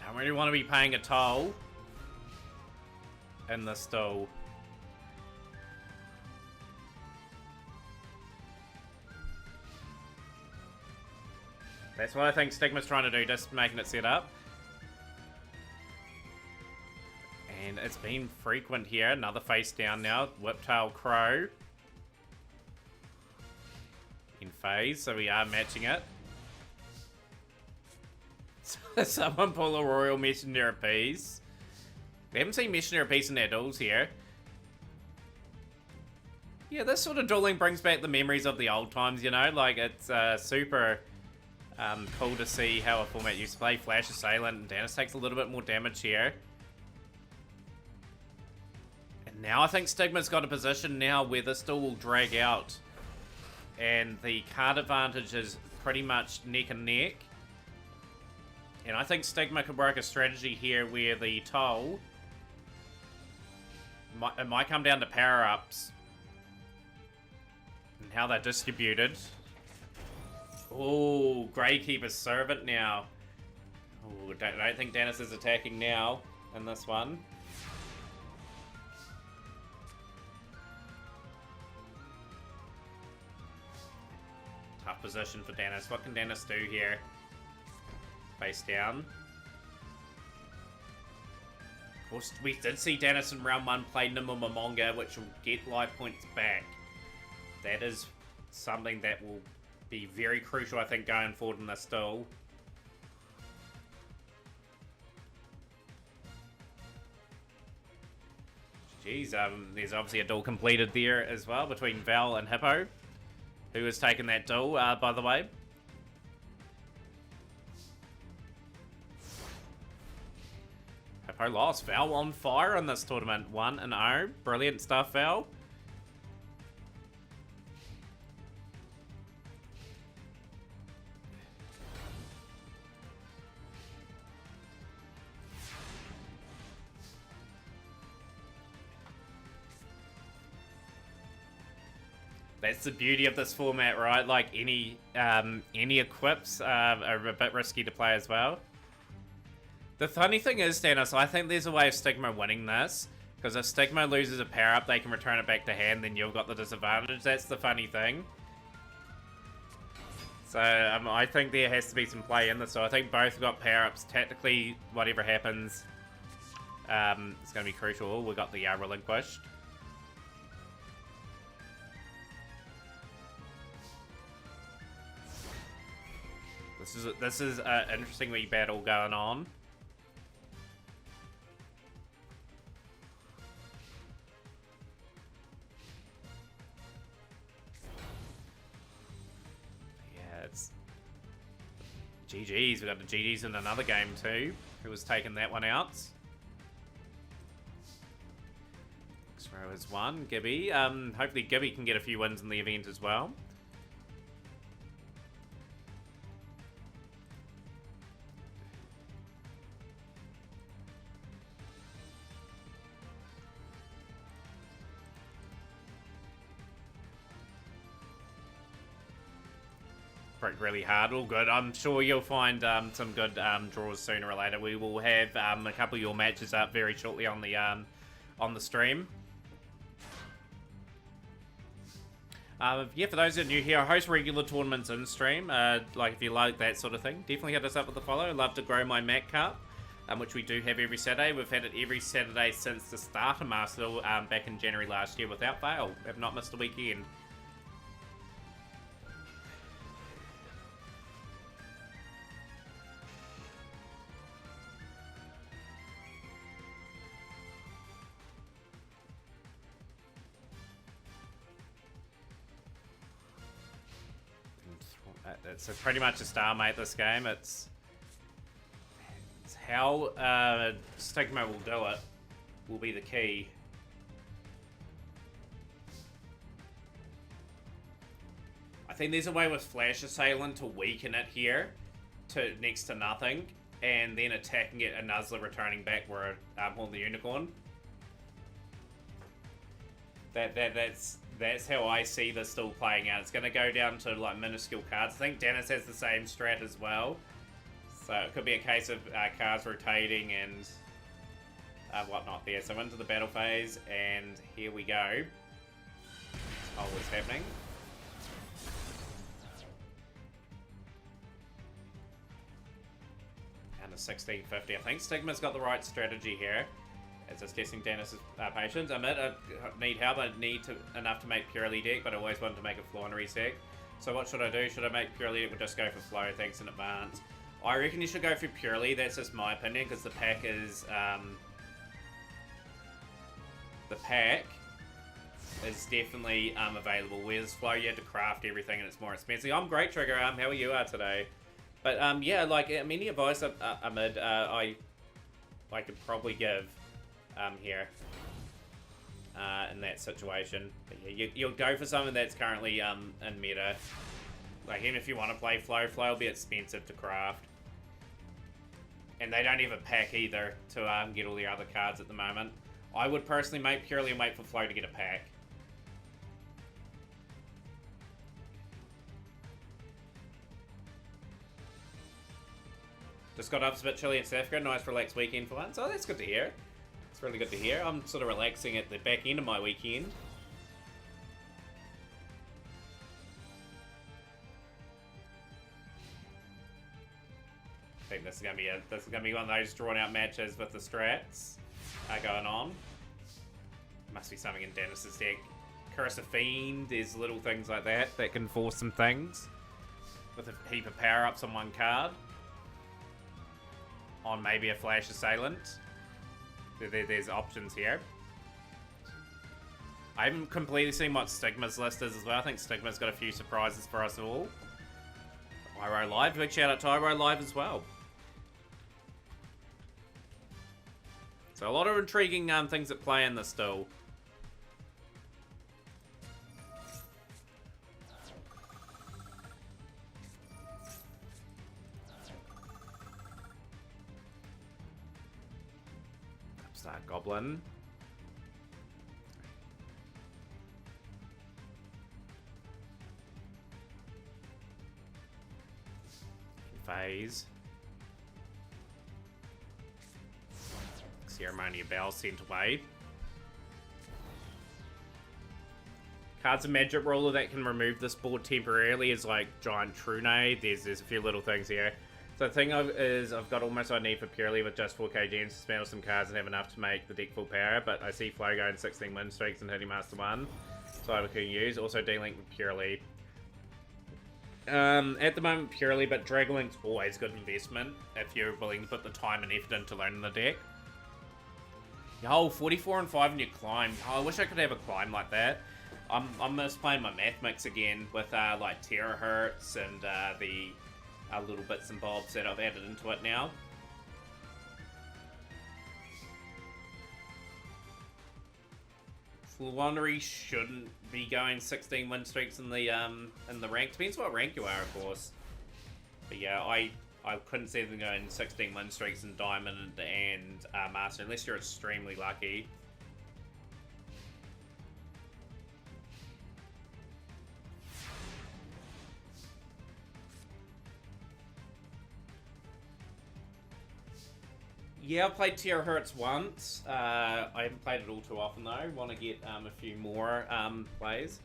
Don't really want to be paying a toll in this stall. That's what I think Stigma's trying to do, just making it set up. And it's been frequent here. Another face down now. Whiptail Crow. In phase, so we are matching it. Someone pull a Royal Messenger of Peace. We haven't seen Messenger of Peace in their duels here. Yeah, this sort of dueling brings back the memories of the old times, you know? Like, it's super cool to see how a format used to play. Flash Assailant, and Dennis takes a little bit more damage here. And now I think Stigma's got a position now where this duel will drag out. And the card advantage is pretty much neck and neck. And I think Stigma could work a strategy here where the toll... it might come down to power-ups. And how they're distributed. Oh, Greykeeper's Servant now. Oh, I don't think Dennis is attacking now in this one. Tough position for Dennis. What can Dennis do here? Face down. Of course, we did see Dennis in round 1 play Nimble Momonga, which will get life points back. That is something that will be very crucial, I think, going forward in this duel. Jeez, there's obviously a duel completed there as well between Val and Hippo, who has taken that duel, by the way. Hippo lost. Val on fire in this tournament. 1-0. Brilliant stuff, Val. That's the beauty of this format, right? Like any equips are a bit risky to play as well. The funny thing is, Dennis, I think there's a way of Stigma winning this. Because if Stigma loses a power-up, they can return it back to hand, then you've got the disadvantage. That's the funny thing. So I think there has to be some play in this. So I think both have got power-ups. Tactically, whatever happens, it's going to be crucial. Oh, we got the relinquished. This is an interesting wee battle going on. cards. GG's, we got the GG's in another game too. Who was taking that one out? Next row is one, Gibby. Hopefully Gibby can get a few wins in the event as well. Really hard, all good. I'm sure you'll find some good draws sooner or later. We will have a couple of your matches up very shortly on the stream. Yeah, for those that are new here, I host regular tournaments in stream. Like if you like that sort of thing, definitely hit us up with a follow. I'd love to grow my Mac Cup, which we do have every Saturday. We've had it every Saturday since the start of Master back in January last year without fail. Have not missed a weekend. It's pretty much a stalemate, this game. It's how Stigma will do it will be the key. I think there's a way with Flash Assailant to weaken it here to next to nothing, and then attacking it and Nuzzler returning back where it on the Unicorn. That's how I see this still playing out. It's going to go down to like minuscule cards. I think Dennis has the same strat as well. So it could be a case of cards rotating and whatnot there. So into the battle phase, and here we go. Oh, what's happening? And a 1650. I think Stigma's got the right strategy here. As assessing Dennis' patience. I need help. I need enough to make Purely deck, but I always wanted to make a Floonery deck. So what should I do? Should I make Purely deck or just go for Flow? Thanks in advance. I reckon you should go for Purely. That's just my opinion, because the pack is definitely available. Whereas Flow, you have to craft everything and it's more expensive. I'm great, Trigger. How are you today? But yeah, like any advice Ahmed, I could probably give here in that situation. But yeah, you'll go for something that's currently in meta. Like even if you want to play Flow will be expensive to craft. And they don't have a pack either to get all the other cards at the moment. I would personally make Purely and wait for Flow to get a pack. Just got up, it's a bit chilly in South Africa. Nice relaxed weekend for once. Oh, that's good to hear. It's really good to hear. I'm sort of relaxing at the back end of my weekend. I think this is gonna be one of those drawn out matches with the strats going on. Must be something in Dennis's deck. Curse of Fiend. There's little things like that can force some things with a heap of power ups on one card. On maybe a Flash Assailant. There's options here. I haven't completely seen what Stigma's list is as well. I think Stigma's got a few surprises for us all. Iro Live, big shout out to Iro Live as well. So a lot of intriguing things at play in this still. Upstart Goblin. Phase. Ceremony of Bell sent away. Cards of Magic Ruler that can remove this board temporarily is like Giant Trune. There's a few little things here. So the thing is, I've got almost what I need for Purely with just 4k gens to dismantle some cards and have enough to make the deck full power, but I see Flow going 16 win streaks and hitting Master 1. So I can use. Also D-Link with Purely. At the moment Purely, but Dragonlink's always good investment if you're willing to put the time and effort into learning the deck. Yo, 44 and 5 in your climb. Oh, I wish I could have a climb like that. I'm just playing my math mix again with like terahertz and the little bits and bobs that I've added into it now. Fluonery shouldn't be going 16 win streaks in the rank. Depends what rank you are, of course. But yeah, I couldn't see them going 16 win streaks in Diamond and Master unless you're extremely lucky. Yeah, I've played terahertz once. I haven't played it all too often though. Want to get a few more plays.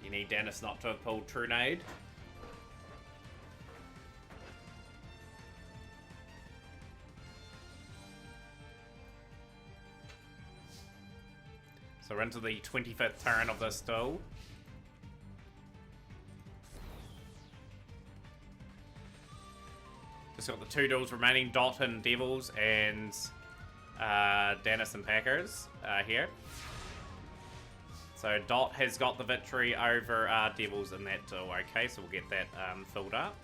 You need Dennis not to have pulled True Nade. So we're into the 25th turn of this duel. Just got the 2 duels remaining, Dot and Devils, and Dennis and Packers here. So Dot has got the victory over Devils in that duel. Okay, so we'll get that filled up.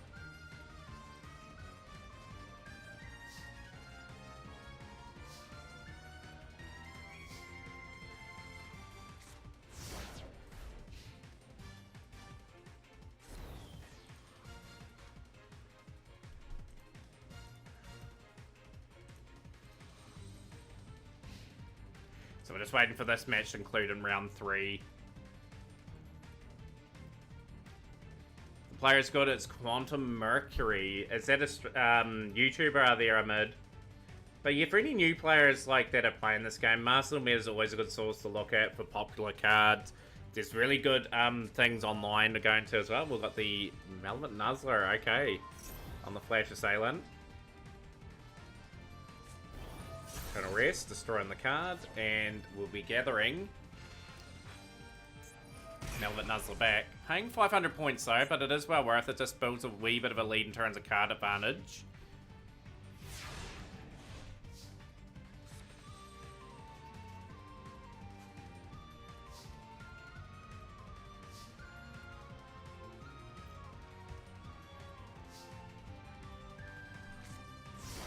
So we're just waiting for this match to include in round 3. The player's got its Quantum Mercury. Is that a YouTuber out there, Amid? But yeah, for any new players like that are playing this game, Master Meta is always a good source to look at for popular cards. There's really good things online to go into as well. We've got the Velvet Nuzzler, okay, on the Flash Assailant. Gonna rest, destroying the card, and we'll be gathering Velvet Nuzzler back. Paying 500 points though, but it is well worth it. Just builds a wee bit of a lead in terms of card advantage.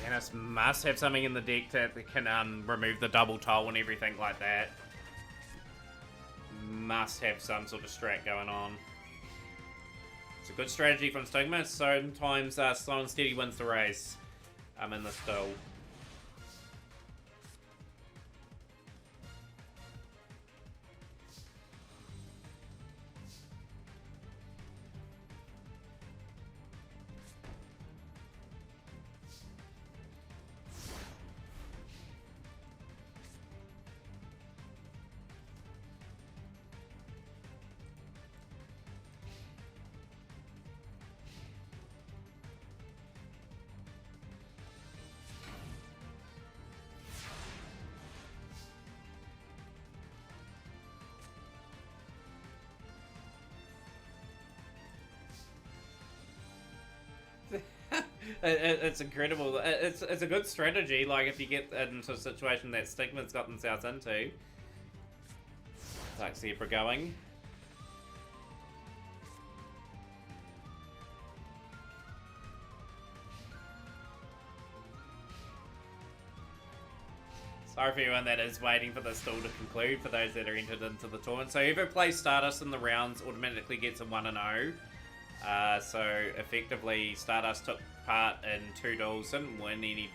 Dennis must have something in the deck that can remove the double toll and everything like that. Must have some sort of strat going on. It's a good strategy from Stigma. Sometimes slow and steady wins the race in this duel. It's incredible. It's a good strategy. Like if you get into a situation that Stigma's got themselves into, like Zebra going. Sorry for everyone that is waiting for this duel to conclude. For those that are entered into the tournament, so whoever plays Stardust in the rounds automatically gets a 1-0. So effectively, Stardust took part in 2 duels, didn't win any.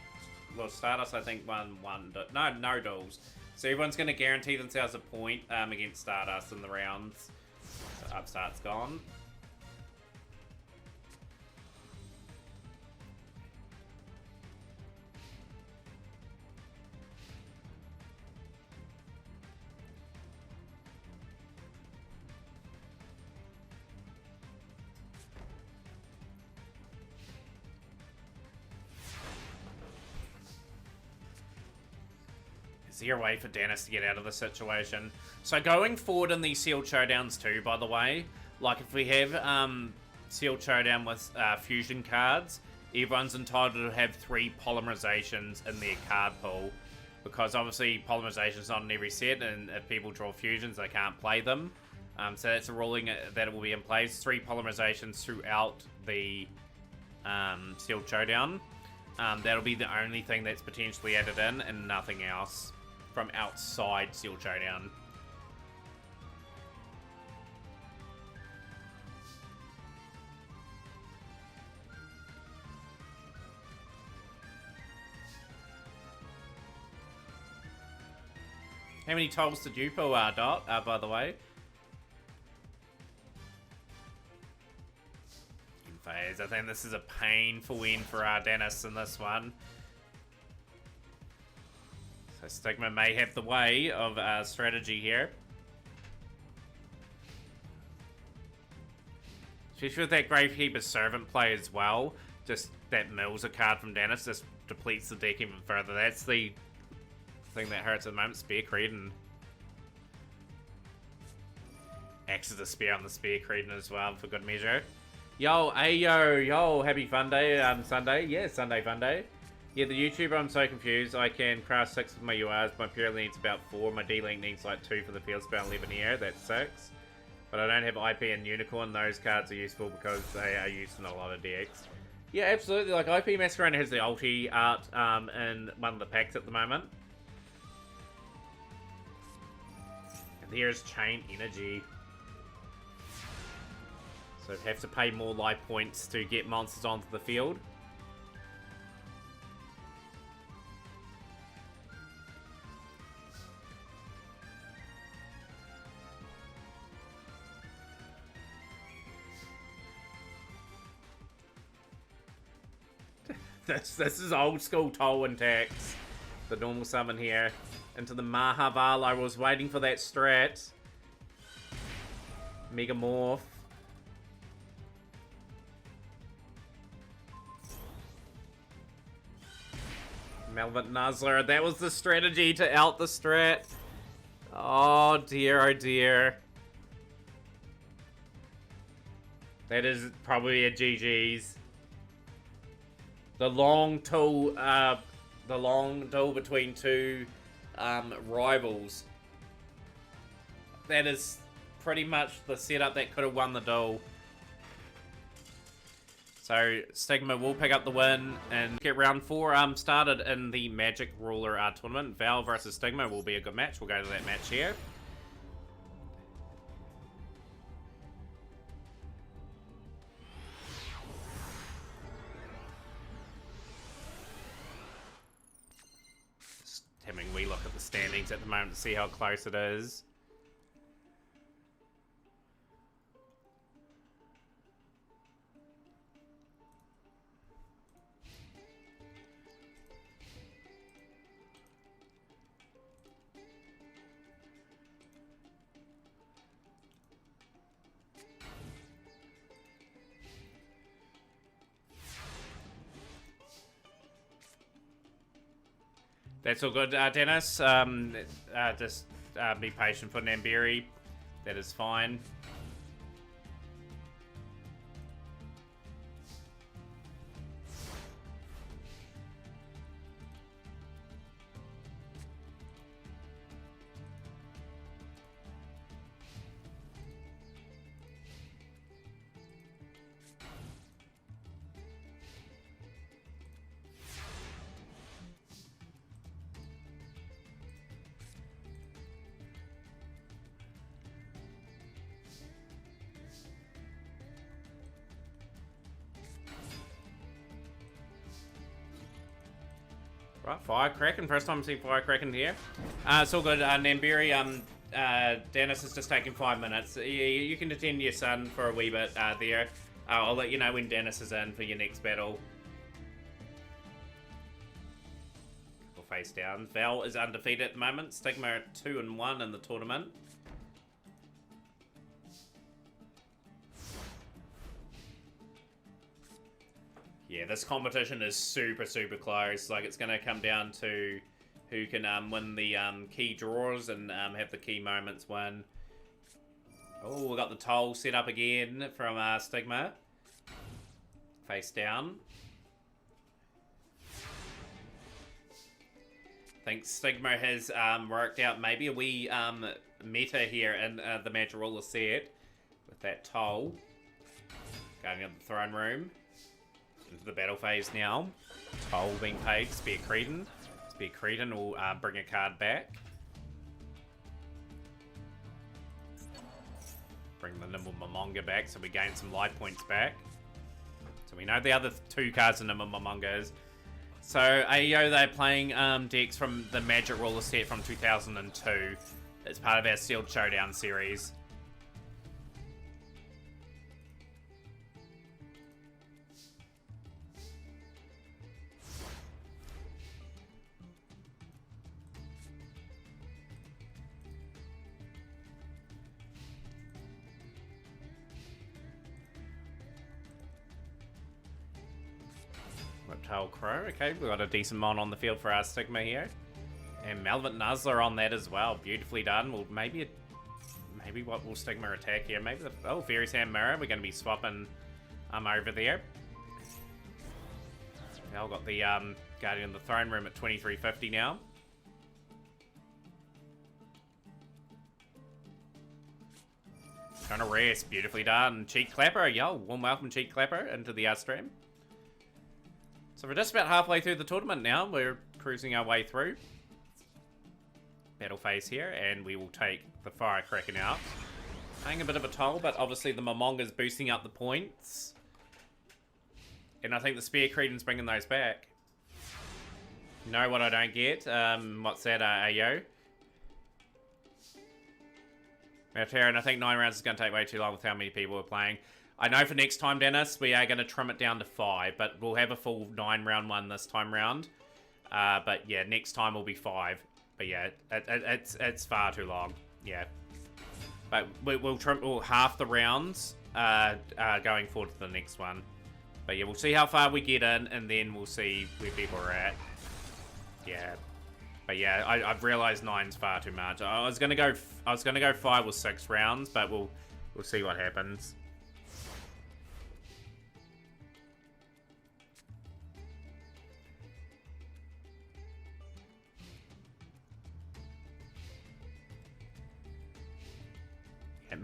Well, Stardust I think won no duels. So everyone's going to guarantee themselves a point against Stardust in the rounds. So Upstart's gone. Is there a way for Dennis to get out of the situation? So going forward in these sealed showdowns too, by the way, like if we have sealed showdown with fusion cards, everyone's entitled to have 3 polymerizations in their card pool. because obviously polymerization's not in every set, and if people draw fusions, they can't play them. So that's a ruling that will be in place. 3 polymerizations throughout the Sealed Showdown. That'll be the only thing that's potentially added in, and nothing else from outside Sealed Showdown. How many tolls did you pull, Dot, by the way? In phase. I think this is a painful win for Dennis in this one. So Stigma may have the way of strategy here. Especially with that Gravekeeper's Servant play as well. Just that mills a card from Dennis, just depletes the deck even further. That's the thing that hurts at the moment. Spear Creedon acts as a spear on the Spear Creedon as well for good measure. Yo, ayo, yo, happy fun day, Sunday. Yeah, Sunday fun day. Yeah, the YouTuber, I'm so confused. I can craft 6 with my URs, my Purely needs about 4, my D-Link needs like 2 for the field spell, 11 here, that's 6. But I don't have IP and Unicorn. Those cards are useful because they are used in a lot of decks. Yeah, absolutely. Like, IP Masquerade has the ulti art in one of the packs at the moment. Here's Chain Energy. So have to pay more life points to get monsters onto the field. This is old school Tolwyn tax. The normal summon here. Into the Mahaval. I was waiting for that strat. Megamorph. Melvin Nuzzler. That was the strategy to out the strat. Oh dear, oh dear. That is probably a GG's. The long duel between two rivals. That is pretty much the setup that could have won the duel. So Stigma will pick up the win and get round 4 started in the Magic Ruler tournament. Val versus Stigma will be a good match. We'll go to that match here. Just having a wee look at the standings at the moment to see how close it is. That's all good, Dennis. Just be patient for Namberi. That is fine. Right, Firecracken. First time I see Firecracken here. It's all good. Namberi, Dennis is just taking 5 minutes. You can attend your son for a wee bit there. I'll let you know when Dennis is in for your next battle. We'll face down. Val is undefeated at the moment. Stigma at 2-1 in the tournament. Yeah, this competition is super, super close. Like, it's going to come down to who can win the key draws and have the key moments win. Oh, we got the toll set up again from Stigma. Face down. I think Stigma has worked out maybe a wee meta here in the Magic Ruler set with that toll. Going into the throne room. Into the battle phase now. Toll being paid. Spear Cretan. Spear Cretan will bring a card back. Bring the Nimble Momonga back so we gain some life points back. So we know the other 2 cards in Nimble Momonga is. So AEO, they're playing decks from the Magic Ruler set from 2002. It's part of our Sealed Showdown series. Reptile Crow, okay, we've got a decent mon on the field for our Stigma here. And Malvent Nuzzler on that as well, beautifully done. Well, maybe what will Stigma attack here? Maybe the, oh, Fairy Sand Mirror, we're going to be swapping over there. Now got the Guardian of the Throne Room at 2350 now. Trying to rest, beautifully done. Cheek Clapper, yo, warm welcome Cheek Clapper into the stream. So we're just about halfway through the tournament now. We're cruising our way through. Battle phase here, and we will take the Firecracker out. Paying a bit of a toll, but obviously the Momonga's boosting up the points. And I think the Spear Cretan's bringing those back. You know what I don't get? What's that, AO? Terran, I think 9 rounds is going to take way too long with how many people are playing. I know for next time, Dennis, we are going to trim it down to 5, but we'll have a full 9 round one this time round. But yeah, next time will be 5. But yeah, it's far too long. Yeah, but we'll half the rounds going forward to the next one. But yeah, we'll see how far we get in, and then we'll see where people are at. Yeah, but yeah, I've realised 9's far too much. I was gonna go 5 or 6 rounds, but we'll see what happens.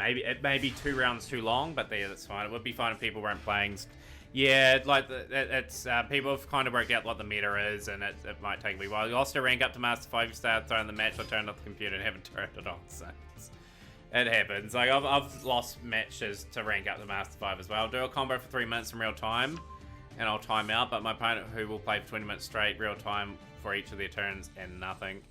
It may be 2 rounds too long, but yeah, that's fine. It would be fine if people weren't playing. Yeah, like it's people have kind of worked out what the meta is, and it might take a wee while. You lost a rank up to Master 5, you started throwing the match, I turned off the computer and haven't turned it on. So it happens. Like I've lost matches to rank up to Master 5 as well. I'll do a combo for 3 minutes in real time, and I'll time out. But my opponent, who will play for 20 minutes straight, real time for each of their turns, and nothing.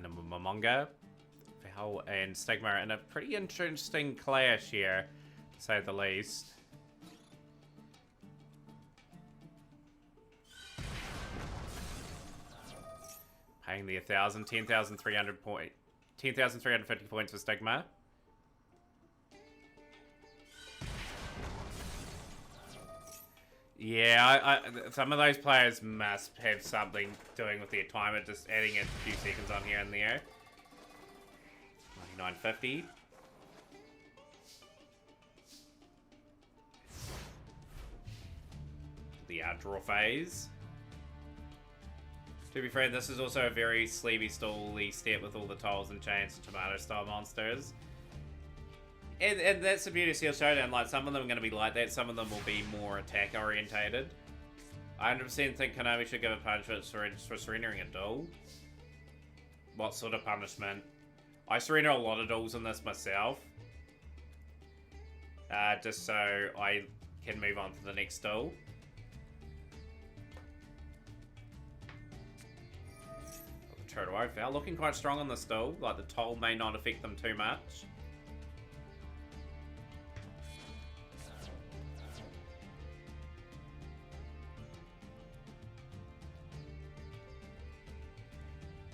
Nimble Momonga, Val and Stigma in a pretty interesting clash here, to say the least. Paying the 1,000, 10,300 point, 10,350 points for Stigma. Yeah, some of those players must have something doing with their timer, just adding a few seconds on here and there. 99.50. The draw phase. To be fair, this is also a very sleevey, stally step with all the tolls and chains and tomato style monsters. And that's the beauty of Sealed Showdown. Like, some of them are going to be like that. Some of them will be more attack orientated. I 100% think Konami should give a punishment for surrendering a duel. What sort of punishment? I surrender a lot of duels in this myself. Just so I can move on to the next duel. The Turtle Oath are looking quite strong on this duel. Like, the toll may not affect them too much.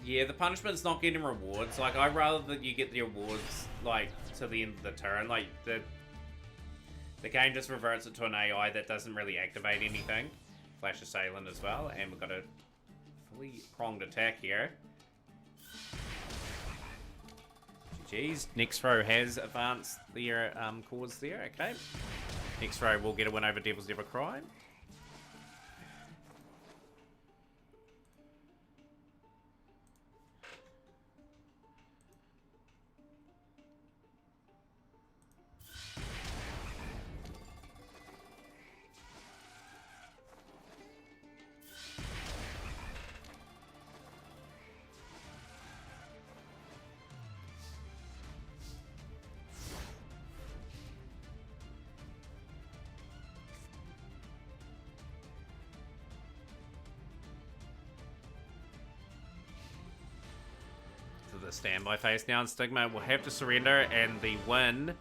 Yeah, the punishment's not getting rewards. Like, I'd rather that you get the rewards, like, to the end of the turn. Like, the game just reverts it to an AI that doesn't really activate anything. Flash Assailant as well, and we've got a fully pronged attack here. GG's. Next row has advanced their cause there. Okay. Next row will get a win over Devil's Never Cry. The standby phase now, and Stigma will have to surrender, and the win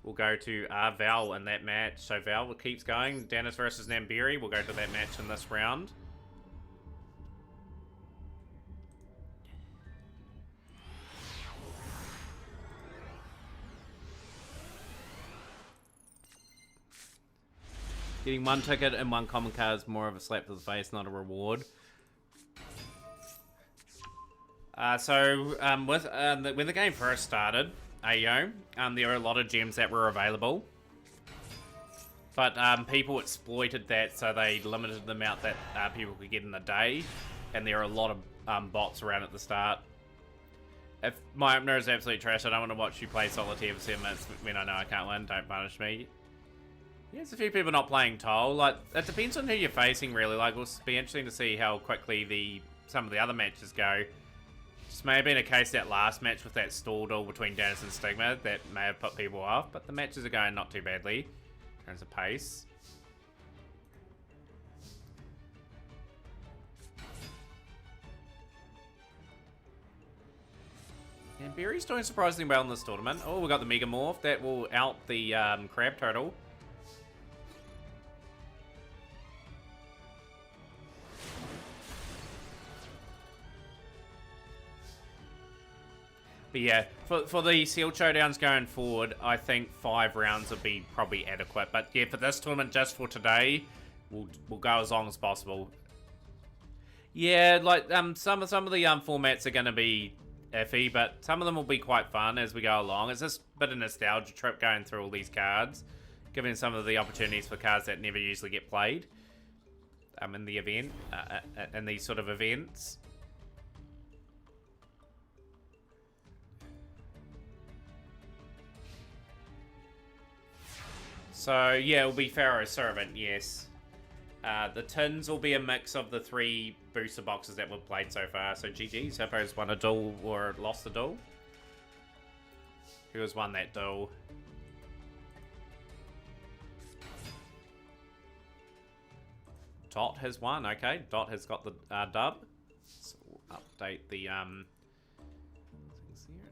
will go to Val in that match. So Val keeps going. Dennis versus Namberi will go to that match in this round. Getting one ticket and one common card is more of a slap to the face, not a reward. When the game first started, there were a lot of gems that were available. But people exploited that, so they limited the amount that people could get in a day. And there are a lot of bots around at the start. If my opener is absolute trash, I don't want to watch you play Solitaire for 7 minutes when I know I can't win. Don't punish me. Yeah, there's a few people not playing Toll. Like, it depends on who you're facing, really. Like, it'll be interesting to see how quickly some of the other matches go. This may have been a case that last match with that stall duel between Dennis and Stigma that may have put people off, but the matches are going not too badly in terms of pace. And Barry's doing surprisingly well in this tournament. Oh, we got the Mega Morph. That will out the Crab Turtle. But yeah, for the Sealed Showdowns going forward, I think 5 rounds would be probably adequate. But yeah, for this tournament, just for today, we'll go as long as possible. Yeah, like some of the formats are going to be iffy, but some of them will be quite fun as we go along. It's just a bit of a nostalgia trip going through all these cards, giving some of the opportunities for cards that never usually get played in the event, in these sort of events. So, yeah, it'll be Pharaoh's Servant, yes. The tins will be a mix of the 3 booster boxes that we've played so far. So, GG's, Hippo's won a duel or lost a duel. Who has won that duel? Dot has won, okay. Dot has got the dub. So, we'll update the things here.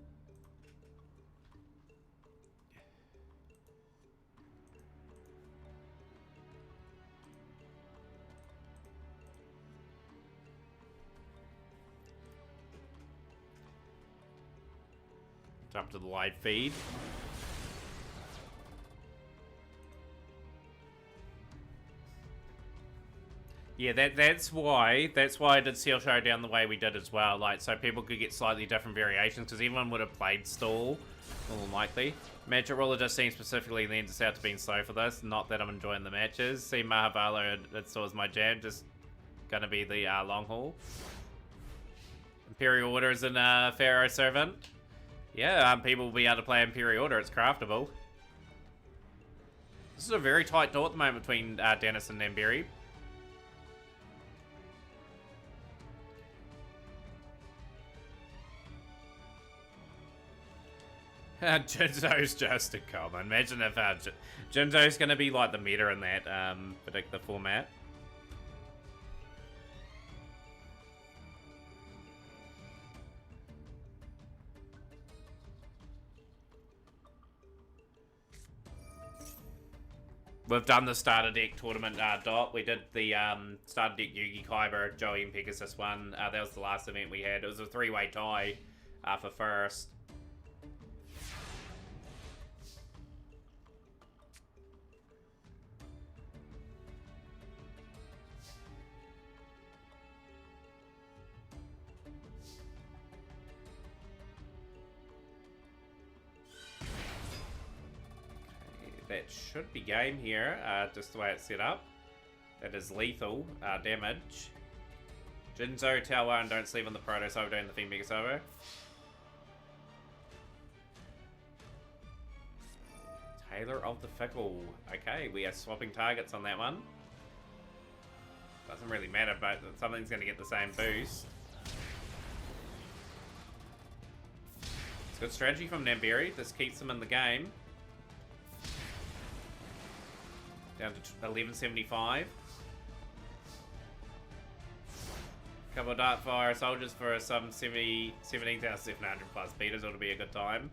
Up to the live feed. Yeah, that's why I did Seal Showdown the way we did as well, like so people could get slightly different variations because everyone would have played stall, more than likely. Magic Ruler just seems specifically lends itself to being slow for this. Not that I'm enjoying the matches. See Mahavalo, that still is my jam. Just gonna be the long haul. Imperial Order is in Pharaoh Servant. Yeah, people will be able to play Imperial Order. It's craftable. This is a very tight duel at the moment between Dennis and Namberi. Jinzo's just a common. Imagine if Jinzo's going to be like the meta in that particular format. We've done the starter deck tournament, Dot. We did the starter deck Yugi Kyber, Joey and Pegasus one. That was the last event we had. It was a 3-way tie for first. That should be game here, just the way it's set up. That is lethal damage. Jinzo, Tower, and don't sleep on the Proto Servo doing the Fiend Mega Servo. Tailor of the Fickle. Okay, we are swapping targets on that one. Doesn't really matter, but something's going to get the same boost. It's good strategy from Namberi. This keeps them in the game. Down to 1175. Couple of Darkfire soldiers for some 17,700 plus beaters. Ought to be a good time.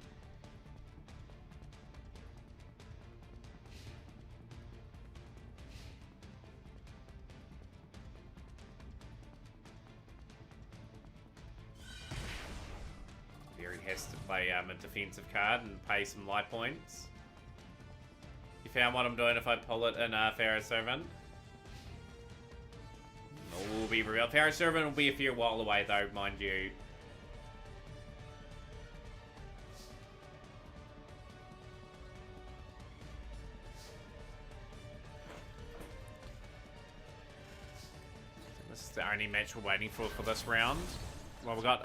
Very has to play a defensive card and pay some life points. You found what I'm doing if I pull it in Pharaoh Servant? No, we'll be real. Pharaoh Servant will be a fair while away though, mind you. This is the only match we're waiting for this round. Well, we've got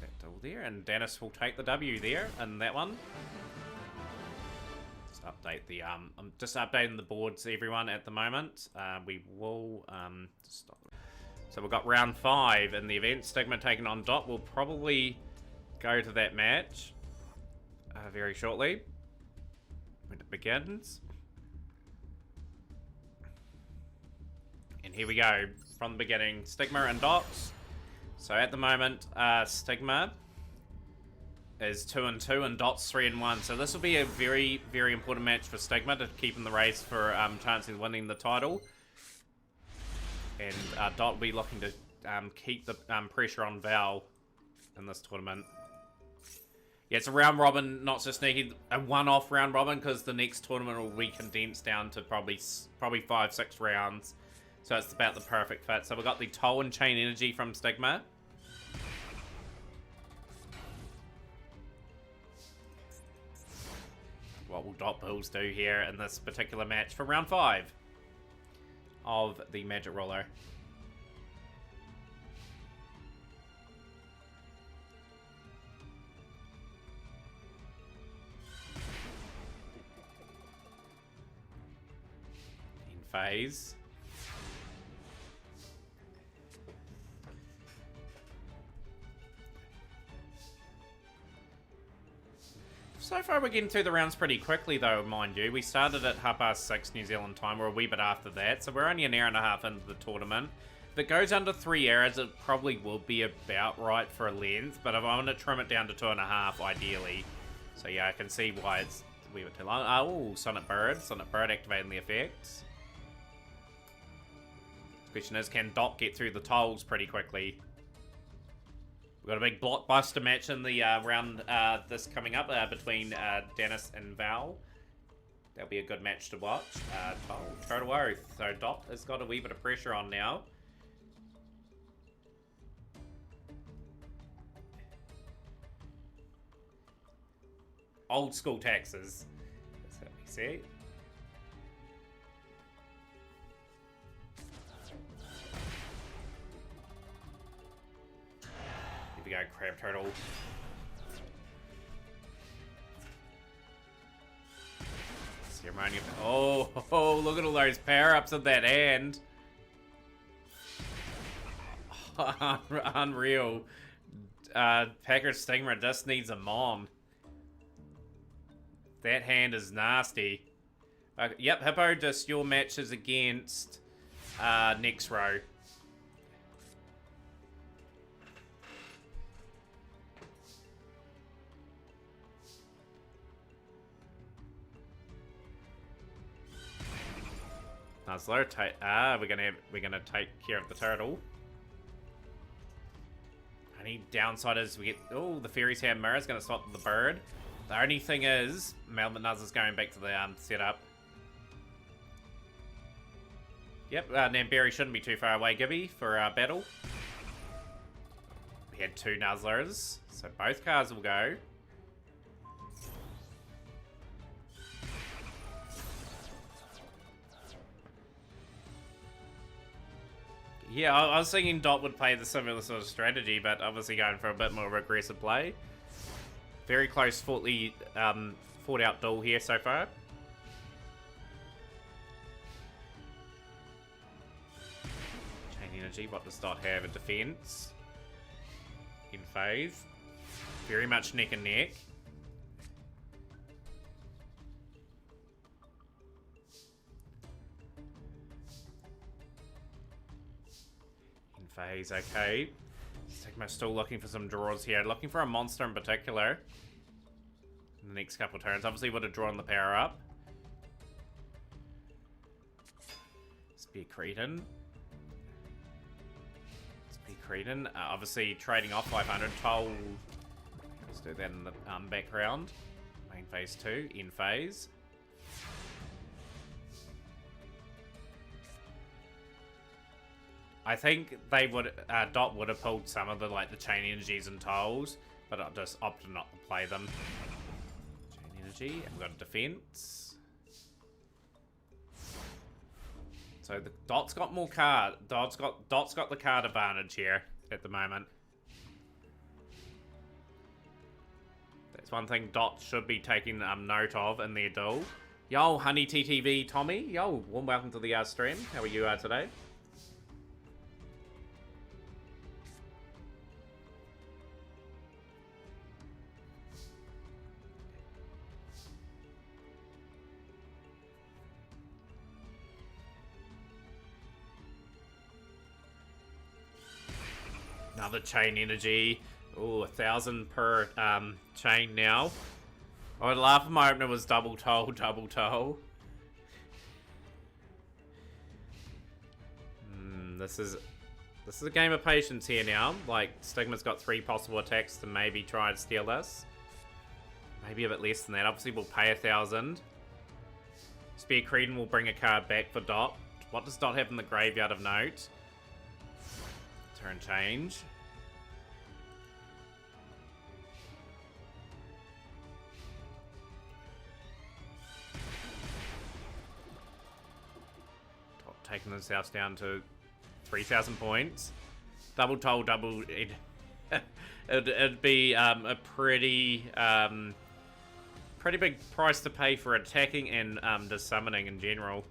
that Duel there, and Dennis will take the W there in that one. Just update the I'm just updating the boards, everyone, at the moment. We will stop. So we've got round 5 in the event. Stigma taking on Dot. We'll probably go to that match very shortly when it begins. And here we go from the beginning. Stigma and Dots. So at the moment, Stigma is 2-2 and Dot's 3-1. So this will be a very, very important match for Stigma to keep in the race for chances of winning the title. And Dot will be looking to keep the pressure on Val in this tournament. Yeah, it's a round robin, not so sneaky. A one-off round robin because the next tournament will be condensed down to probably 5-6 rounds. So it's about the perfect fit. So we've got the Toll and Chain Energy from Stigma. What will Dot Bills do here in this particular match for round 5 of the Magic Roller? In phase. So far we're getting through the rounds pretty quickly though, mind you. We started at 6:30 New Zealand time. We're a wee bit after that, so we're only an hour and a half into the tournament. If it goes under 3 hours, it probably will be about right for a length, but if I want to trim it down to 2.5, ideally. So yeah, I can see why it's a wee bit too long. Oh, Sonic Bird activating the effects. The question is, can Dot get through the tolls pretty quickly? We've got a big blockbuster match in the round this coming up between Dennis and Val. That'll be a good match to watch. Total Oath. So Dot has got a wee bit of pressure on now. Old school taxes. That's what we see. Here we go, Crab Turtle. Ceremonial. Oh, look at all those power-ups of that hand. Unreal. Packer Stigma just needs a Mon. That hand is nasty. Yep, Hippo, just your match is against next row. Nuzzler, we're gonna take care of the turtle. Only downside is we get the Fairy's Hand Mirror is gonna stop the bird. The only thing is Melvin Nuzzler's going back to the setup. Yep, Namberi shouldn't be too far away, Gibby, for battle. We had 2 Nuzzlers, so both cards will go. Yeah, I was thinking Dot would play the similar sort of strategy, but obviously going for a bit more of aggressive play. Very close, fought out duel here so far. Chain Energy, what does Dot have? A defense. In phase. Very much neck and neck. In phase, okay. Sigma's still looking for some draws here. Looking for a monster in particular. In the next couple turns. Obviously would have drawn the power up. Spear Cretan. Cretan, obviously trading off 500. Toll. Let's do that in the background. Main phase 2, in phase. I think they would, Dot would have pulled some of the chain energies and tolls, but I just opted not to play them. Chain energy, and we've got a defense. So the Dot's got more card. Dot's got the card advantage here at the moment. That's one thing Dot should be taking note of in their duel. Yo, Honey TTV Tommy. Yo, warm welcome to the stream. How are you today? Another chain energy. Oh, 1,000 per chain now. I would laugh if my opener was double toll, double toll. This is a game of patience here now. Like, Stigma's got 3 possible attacks to maybe try and steal this. Maybe a bit less than that. Obviously, we'll pay 1,000. Spear Cretan will bring a card back for Dot. What does Dot have in the graveyard of note? Turn change. Taking this house down to 3,000 points. Double toll, double... It'd be a pretty big price to pay for attacking and just summoning in general.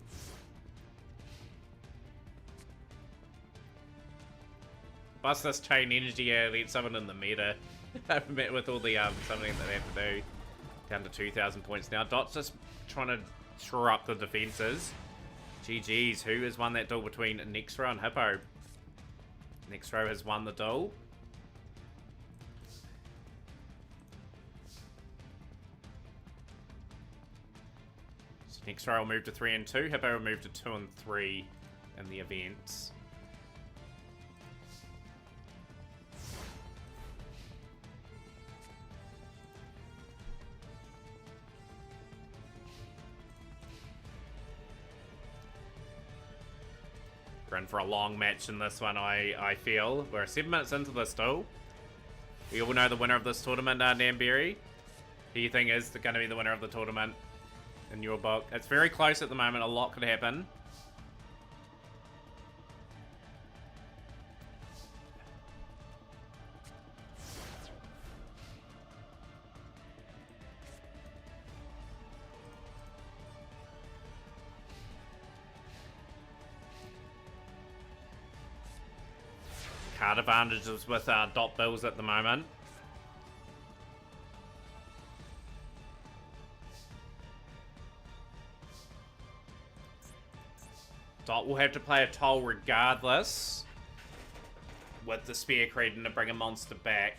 Plus this chain energy let someone in the meta. With all the summoning that they have to do. Down to 2,000 points now. Dot's just trying to shore up the defenses. GG's, who has won that duel between Nexro and Hippo? Nexro has won the duel. So Nexro will move to 3 and 2. Hippo will move to 2 and 3 in the events. We're in for a long match in this one, I feel. We're 7 minutes into this duel. We all know the winner of this tournament, Namberry. Who do you think is going to be the winner of the tournament in your book? It's very close at the moment. A lot could happen. Card advantages with Dot Bills at the moment. Dot will have to play a toll regardless. With the Spear Cretan to bring a monster back.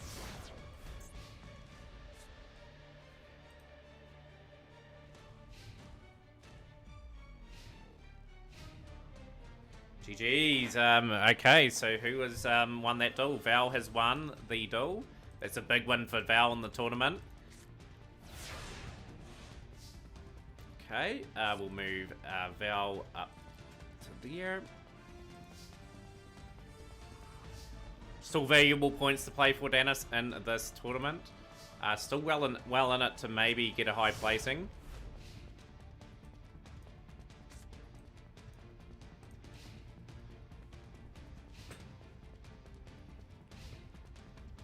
GG's. Okay, so who has won that duel? Val has won the duel. It's a big win for Val in the tournament. Okay, we'll move Val up to there. Still valuable points to play for Dennis in this tournament. Still well in it to maybe get a high placing.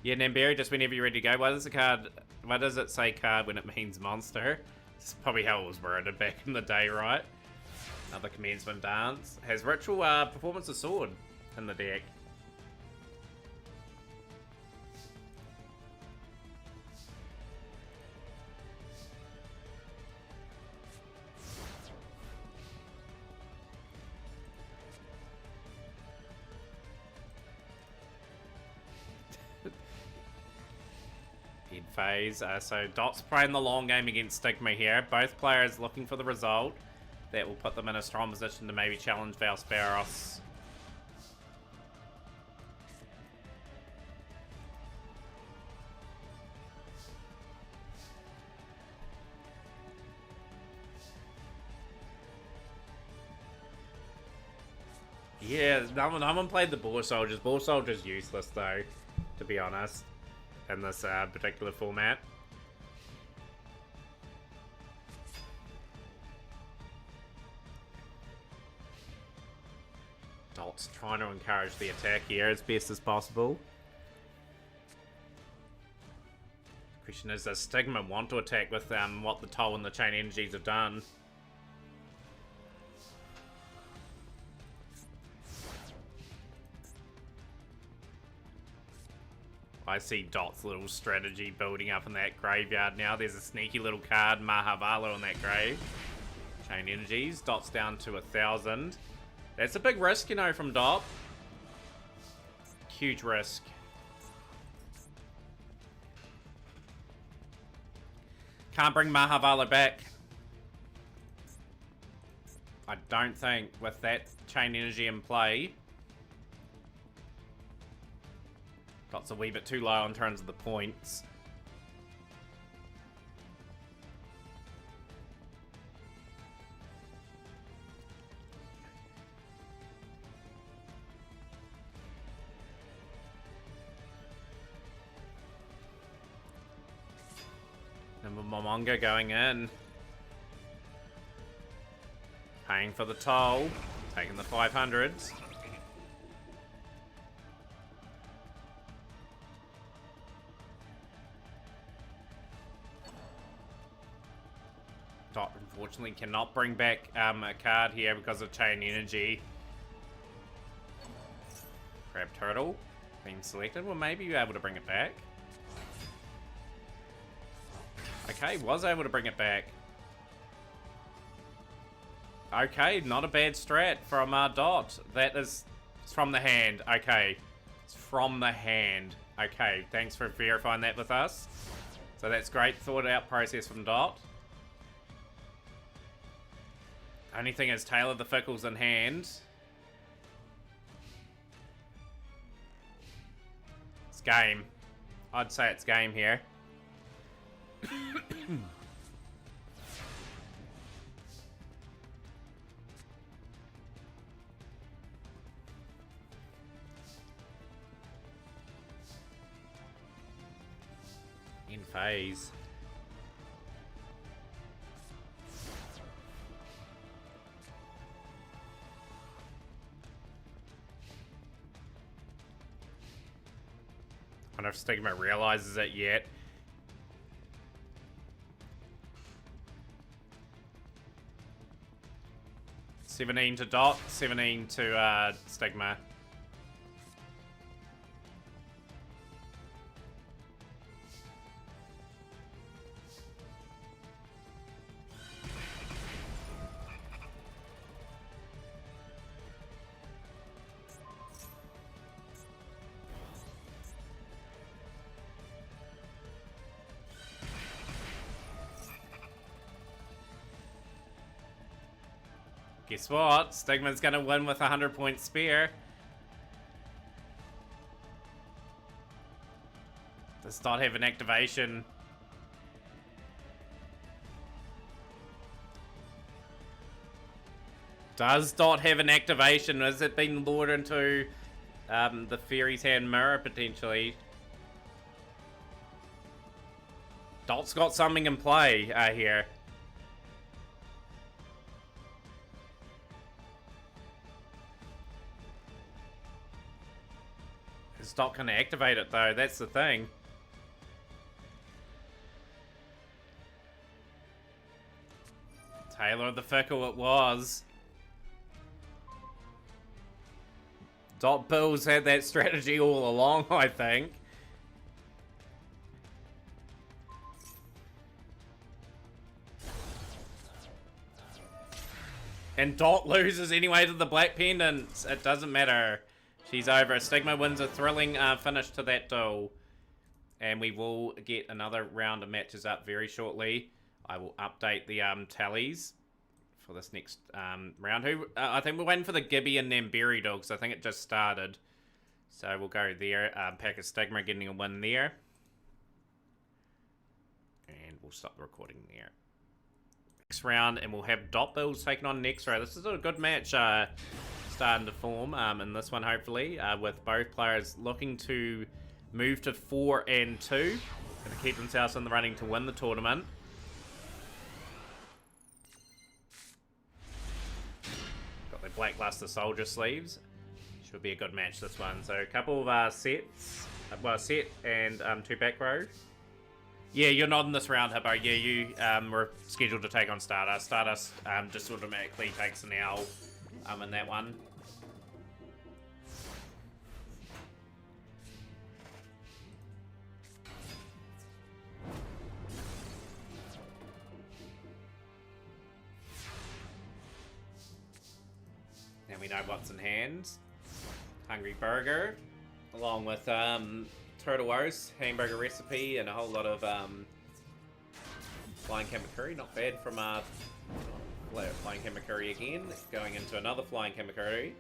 Yeah, Namberi, just whenever you're ready to go. Why does the card... Why does it say card when it means monster? It's probably how it was worded back in the day, right? Another commencement dance. Has ritual performance of sword in the deck. Phase. So Dot's playing the long game against Stigma here. Both players looking for the result that will put them in a strong position to maybe challenge Valsparos. Yeah, no one played the Boar Soldiers. Boar Soldiers useless though, to be honest, in this particular format. Dot's trying to encourage the attack here as best as possible. Question is, does Stigma want to attack with what the Toll and the Chain Energies have done? I see Dot's little strategy building up in that graveyard now. There's a sneaky little card, Mahavala, on that grave. Chain Energies. Dot's down to 1,000. That's a big risk, you know, from Dot. Huge risk. Can't bring Mahavala back. I don't think with that Chain Energy in play. Dot's a wee bit too low in terms of the points. Number Momonga going in. Paying for the toll. Taking the 500s. Dot unfortunately cannot bring back a card here because of Chain Energy. Crab Turtle being selected. Well, maybe you're able to bring it back. Okay, was able to bring it back. Okay, not a bad strat from Dot. That is from the hand. Okay, it's from the hand. Okay, thanks for verifying that with us. So that's great thought out process from Dot. Only thing is Taylor the Fickle's in hand. It's game. I'd say it's game here. In phase. I don't know if Stigma realizes it yet. $17 to Dot, 17 to Stigma. Guess what? Stigma's gonna win with a 100-point spear. Does Dot have an activation? Does Dot have an activation? Has it been lured into the Fairy's Hand Mirror, potentially? Dot's got something in play here. Just not going to activate it though, that's the thing. Taylor of the Fickle it was. Dot Bill's had that strategy all along, I think. And Dot loses anyway to the Black Pendants. It doesn't matter. She's over. Stigma wins a thrilling finish to that duel. And we will get another round of matches up very shortly. I will update the tallies for this next round. I think we're waiting for the Gibby and Namberi duel because I think it just started. So we'll go there. Pack of Stigma getting a win there. And we'll stop the recording there. Next round, and we'll have Dot Bills taking on Nexro. This is a good match starting to form in this one, hopefully, with both players looking to move to 4 and 2 and to keep themselves in the running to win the tournament. Got their Blackluster Soldier sleeves. Should be a good match, this one. So a couple of sets. Well, set and 2 back row. Yeah, you're not in this round, Hippo. Yeah, you were scheduled to take on Stardust. Stardust just automatically takes an L in that one. Now we know what's in hand. Hungry Burger, along with turtle roast, hamburger recipe, and a whole lot of flying kamakuri. Not bad from flying kamakuri again. Going into another flying kamakuri.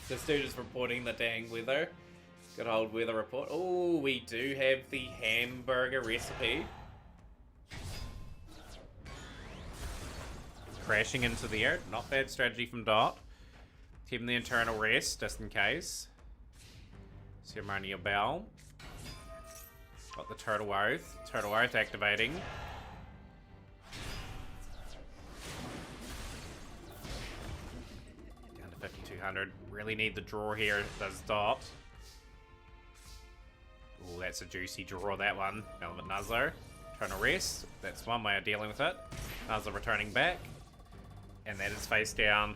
This dude is reporting the dang weather. Good old weather report. Oh, we do have the hamburger recipe. Crashing into the air. Not bad strategy from Dot. Keeping the internal rest, just in case. Ceremonial Bell. Got the Turtle Oath. Turtle Oath activating. Down to 5,200. Really need the draw here, does Dot. Oh, that's a juicy draw, that one. Velvet Nuzzler. Trying to rest. That's one way of dealing with it. Nuzzler returning back. And that is face down.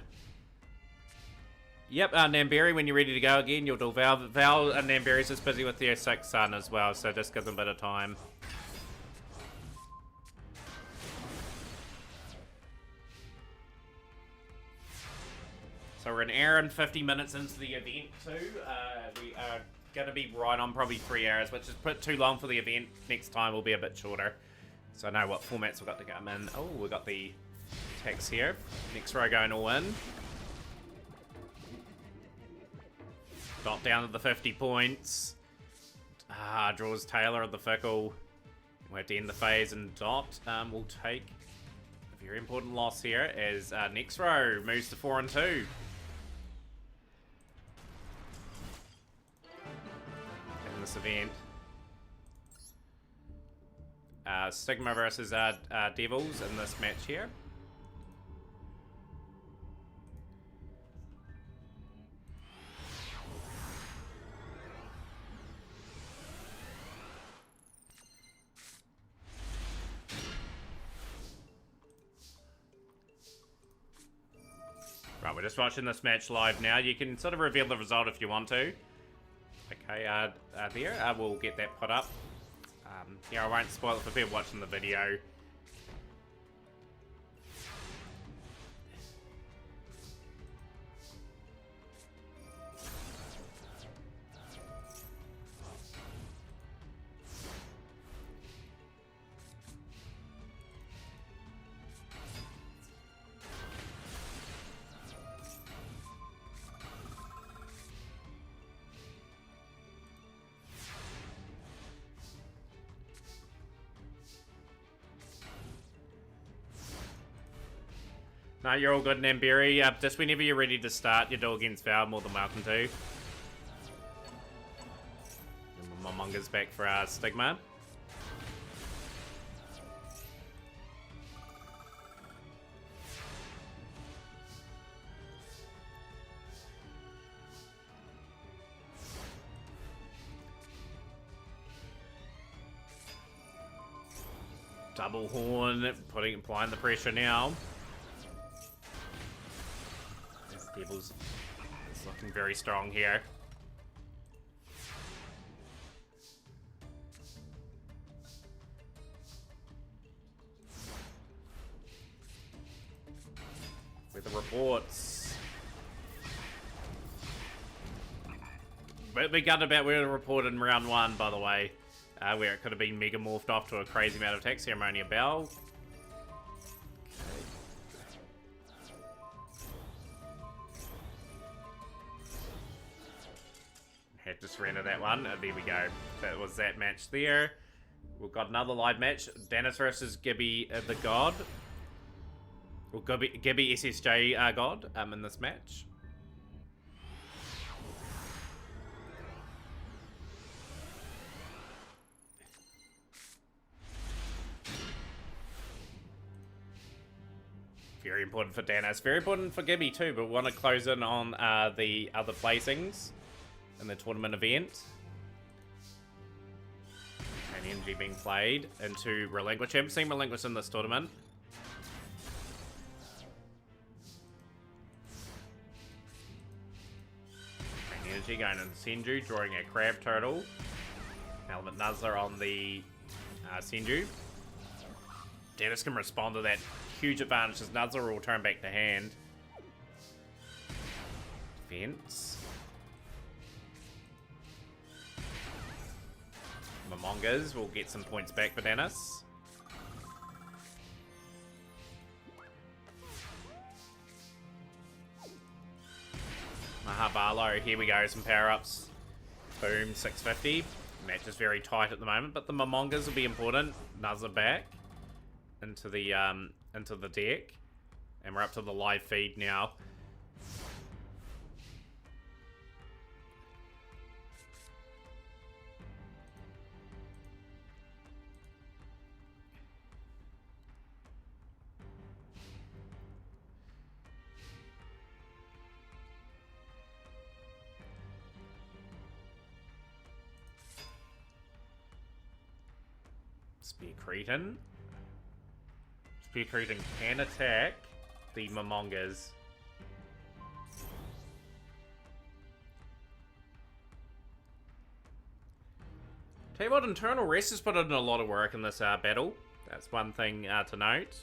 Yep, Namberi, when you're ready to go again, you'll do Val. Val and Namberi's just busy with their 6th son as well, so just give them a bit of time. So we're an hour and 50 minutes into the event too. We are going to be right on probably 3 hours, which is too long for the event. Next time will be a bit shorter. So I know what formats we've got to come in. Oh, we've got the text here. Next row going all in. Dot down to the 50 points. Draws Taylor of the Fickle. We'll have to end the phase, and Dot will take a very important loss here as next row moves to 4 and 2. In this event. Stigma versus Devils in this match here. Right, we're just watching this match live now. You can sort of reveal the result if you want to. Okay, there. We'll get that put up. Yeah, I won't spoil it for people watching the video. No, you're all good, Namberi. Just whenever you're ready to start your duel against Val, more than welcome to. Momonga's back for Stigma. Double horn, applying the pressure now. This Devil's is looking very strong here. With the reports. We got about where the report in round 1, by the way. Where it could have been mega morphed off to a crazy amount of attack. Ceremonial Bell. Okay. Had to surrender that one. There we go. That was that match there. We've got another live match. Dennis versus Gibby the God. Well, Gibby SSJ God in this match. Very important for Dennis. Very important for Gibby too, but we want to close in on the other placings in the tournament event. And energy being played into Relinquish. I haven't seen Relinquish in this tournament. And energy going into Senju, drawing a Crab Turtle. Element Nuzzler on the Senju. Dennis can respond to that huge advantage as Nuzzler will turn back to hand. Defense. Momongas will get some points back for Dennis. Mahavalo, here we go, some power-ups. Boom, 650. Match is very tight at the moment, but the Momongas will be important. Nuzzler back into the deck, and we're up to the live feed now. Spear Cretan. Spear Cretan can attack the Momongas. Tell you what, Internal Rest has put in a lot of work in this battle. That's one thing to note.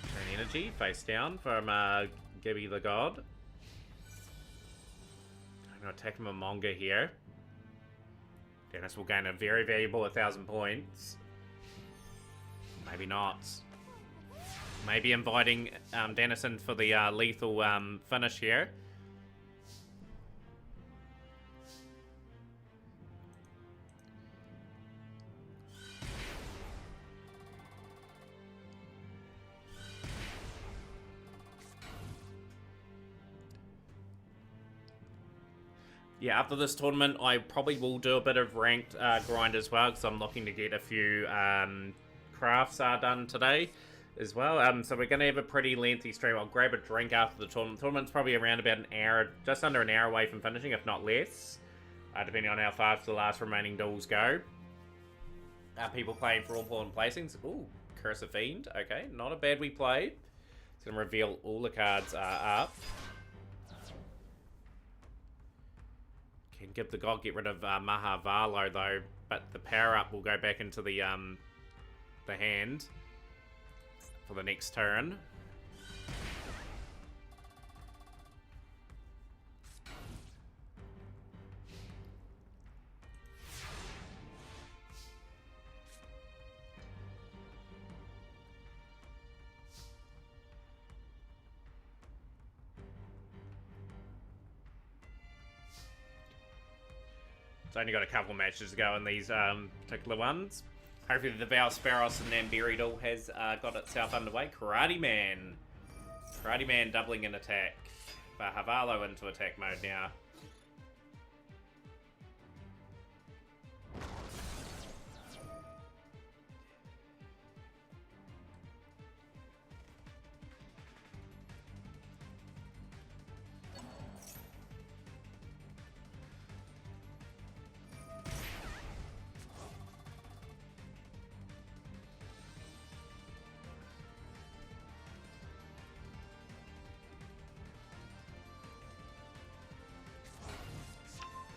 Turn energy, face down from Gibby the God. I'm going to attack Momonga here. Dennis will gain a very valuable 1,000 points. Maybe not. Maybe inviting Dennis in for the lethal finish here. Yeah, after this tournament, I probably will do a bit of ranked grind as well, because I'm looking to get a few crafts done today as well. So we're going to have a pretty lengthy stream. I'll grab a drink after the tournament. The tournament's probably around about an hour, just under an hour away from finishing, if not less, depending on how fast the last remaining duels go. People playing for all important placings. Ooh, Curse of Fiend. Okay, not a bad we played. It's going to reveal all the cards up. Can give the God get rid of Mahavalo though, but the power up will go back into the hand for the next turn. It's only got a couple matches to go in these particular ones. Hopefully the Valsparos and Namberidal has got itself underway. Karate Man doubling in attack. Havalo into attack mode now.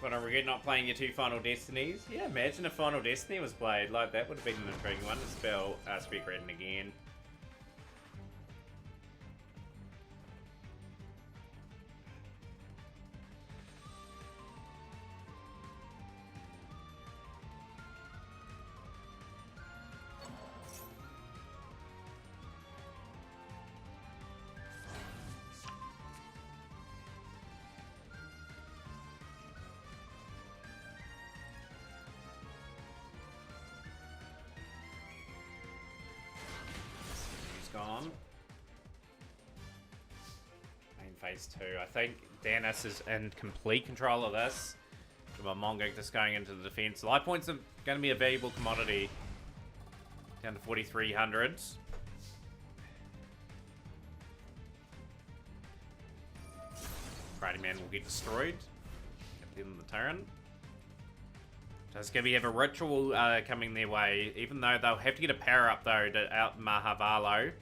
What I regret not playing your 2 Final Destinies. Yeah, imagine if Final Destiny was played. Like, that would have been an intriguing one to spell Speak Redden again. Gone. Main phase 2. I think Dennis is in complete control of this. With Monga just going into the defense. Life points are going to be a valuable commodity. Down to 4,300. Friday Man will get destroyed at the end of the turn. Does Gibby have a ritual coming their way? Even though they'll have to get a power up though to out Mahavalo.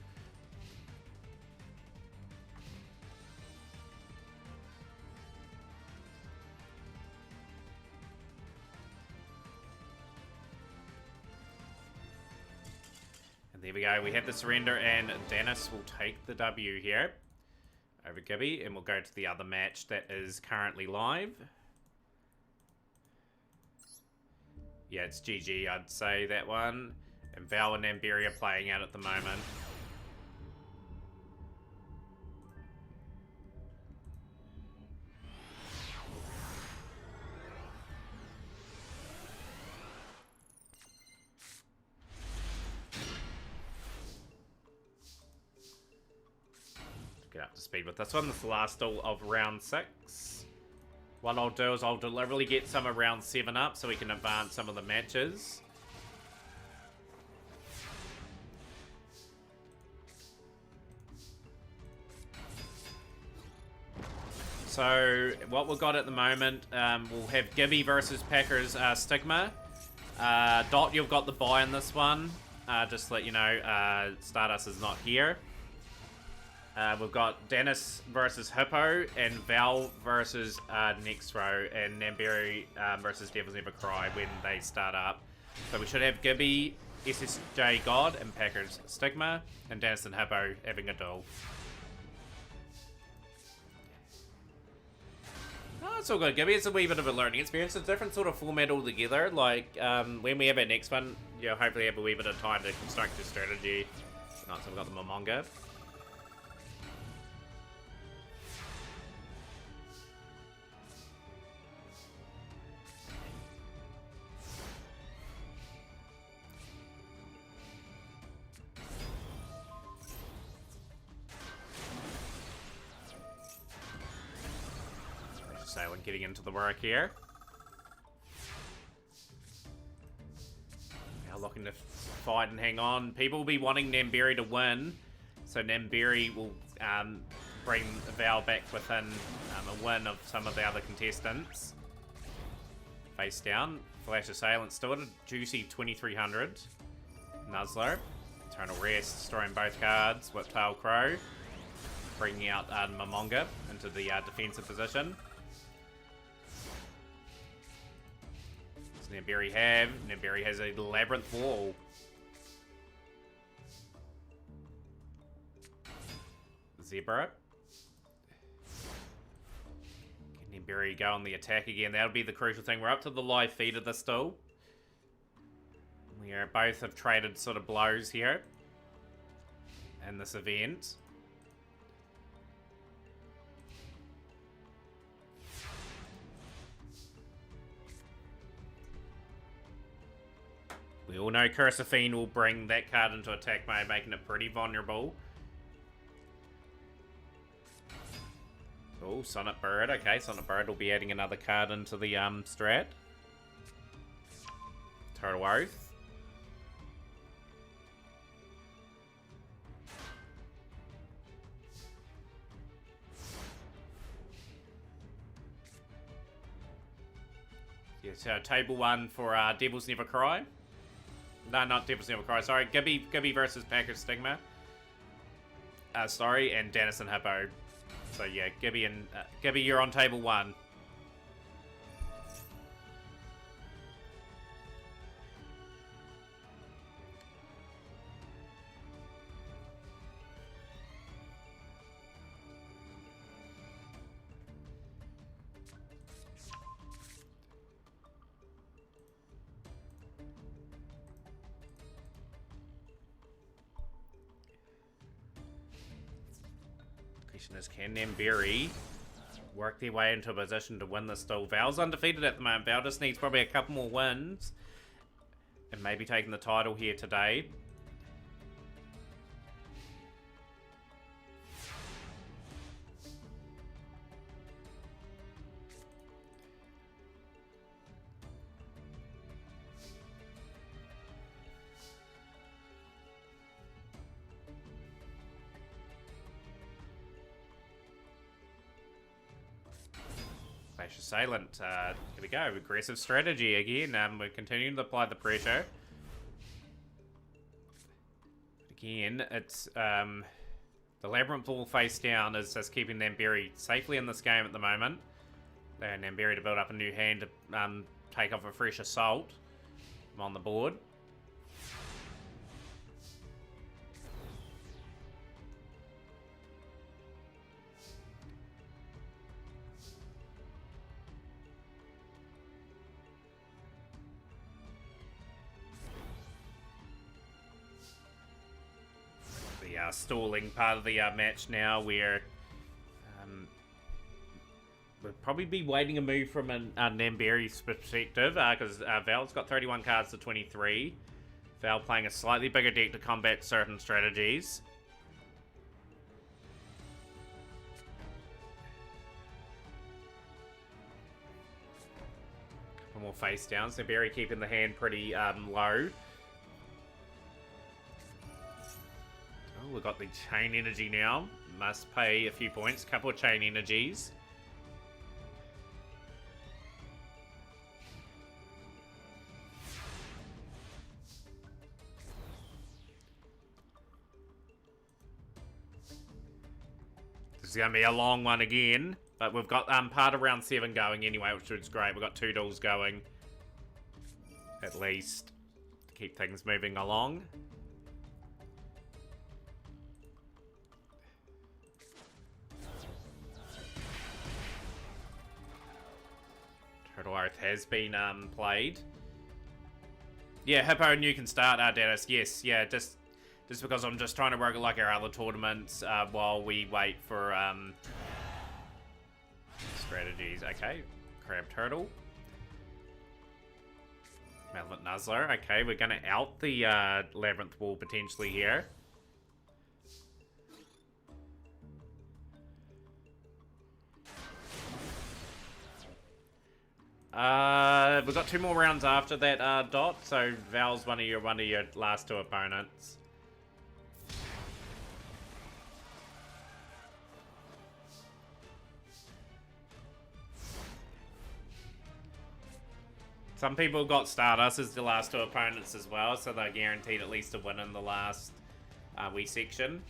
And there we go. We have the surrender, and Dennis will take the W here over Gibby, and we'll go to the other match that is currently live. Yeah, it's GG, I'd say, that one. And Val and Namberi are playing out at the moment. Get up to speed with this one. This is the last duel of round 6. What I'll do is I'll deliberately get some of round 7 up so we can advance some of the matches. So what we've got at the moment, we'll have Gibby versus Packers Stigma. Dot, you've got the bye in this one. Just to let you know, Stardust is not here. We've got Dennis versus Hippo, and Val versus next row, and Namberi versus Devils Never Cry when they start up. So we should have Gibby, SSJ God, and Packers Stigma, and Dennis and Hippo having a duel. Oh, it's all good, Gibby. It's a wee bit of a learning experience. It's a different sort of format altogether. Like, when we have our next one, you'll hopefully have a wee bit of time to construct your strategy. Nice, so we've got the Momonga. So when getting into the work here. Now looking to fight and hang on. People will be wanting Namberi to win. So Namberi will bring Val back within a win of some of the other contestants. Face down. Flash Assailant still at a juicy 2,300. Nuzzler. Eternal Rest, destroying both cards. Whiptail Crow. Bringing out Momonga into the defensive position. Namberi have. Namberi has a Labyrinth Wall. Zebra. Can Namberi go on the attack again? That'll be the crucial thing. We're up to the live feed of this duel. We are both have traded sort of blows here in this event. We all know Curse of Fiend will bring that card into attack mode, making it pretty vulnerable. Oh, Sonnet Bird. Okay, Sonnet Bird will be adding another card into the strat. Total Oath. Yeah, so table 1 for Devils Never Cry. No, not Devils Never Cry. Sorry, Gibby versus Packers Stigma. Sorry, and Dennis and Hippo. So yeah, Gibby, you're on table 1. Question is, can Namberi work their way into a position to win this duel? Val's undefeated at the moment. Val just needs probably a couple more wins. And maybe taking the title here today. Clash Assailant. Here we go. Aggressive strategy again. We're continuing to apply the pressure. Again, it's the Labyrinth Wall face down is just keeping Namberi safely in this game at the moment. Namberi to build up a new hand to take off a fresh assault. I'm on the board. Stalling part of the match now, where we'll probably be waiting a move from Namberi's perspective, because Val's got 31 cards to 23. Val playing a slightly bigger deck to combat certain strategies. Couple more face downs. Namberi keeping the hand pretty low. We've got the chain energy now. Must pay a few points. Couple of chain energies. This is going to be a long one again. But we've got part of round 7 going anyway, which is great. We've got 2 duels going. At least. To keep things moving along. Turtle Oath has been played. Yeah, Hippo and you can start, Dennis. Yes, yeah, just because I'm just trying to work it like our other tournaments while we wait for strategies. Okay, Crab Turtle. Malevolent Nuzzler. Okay, we're going to out the Labyrinth Wall potentially here. We've got 2 more rounds after that, Dot. So Val's one of your last 2 opponents. Some people got Stardust as the last 2 opponents as well, so they're guaranteed at least a win in the last wee section.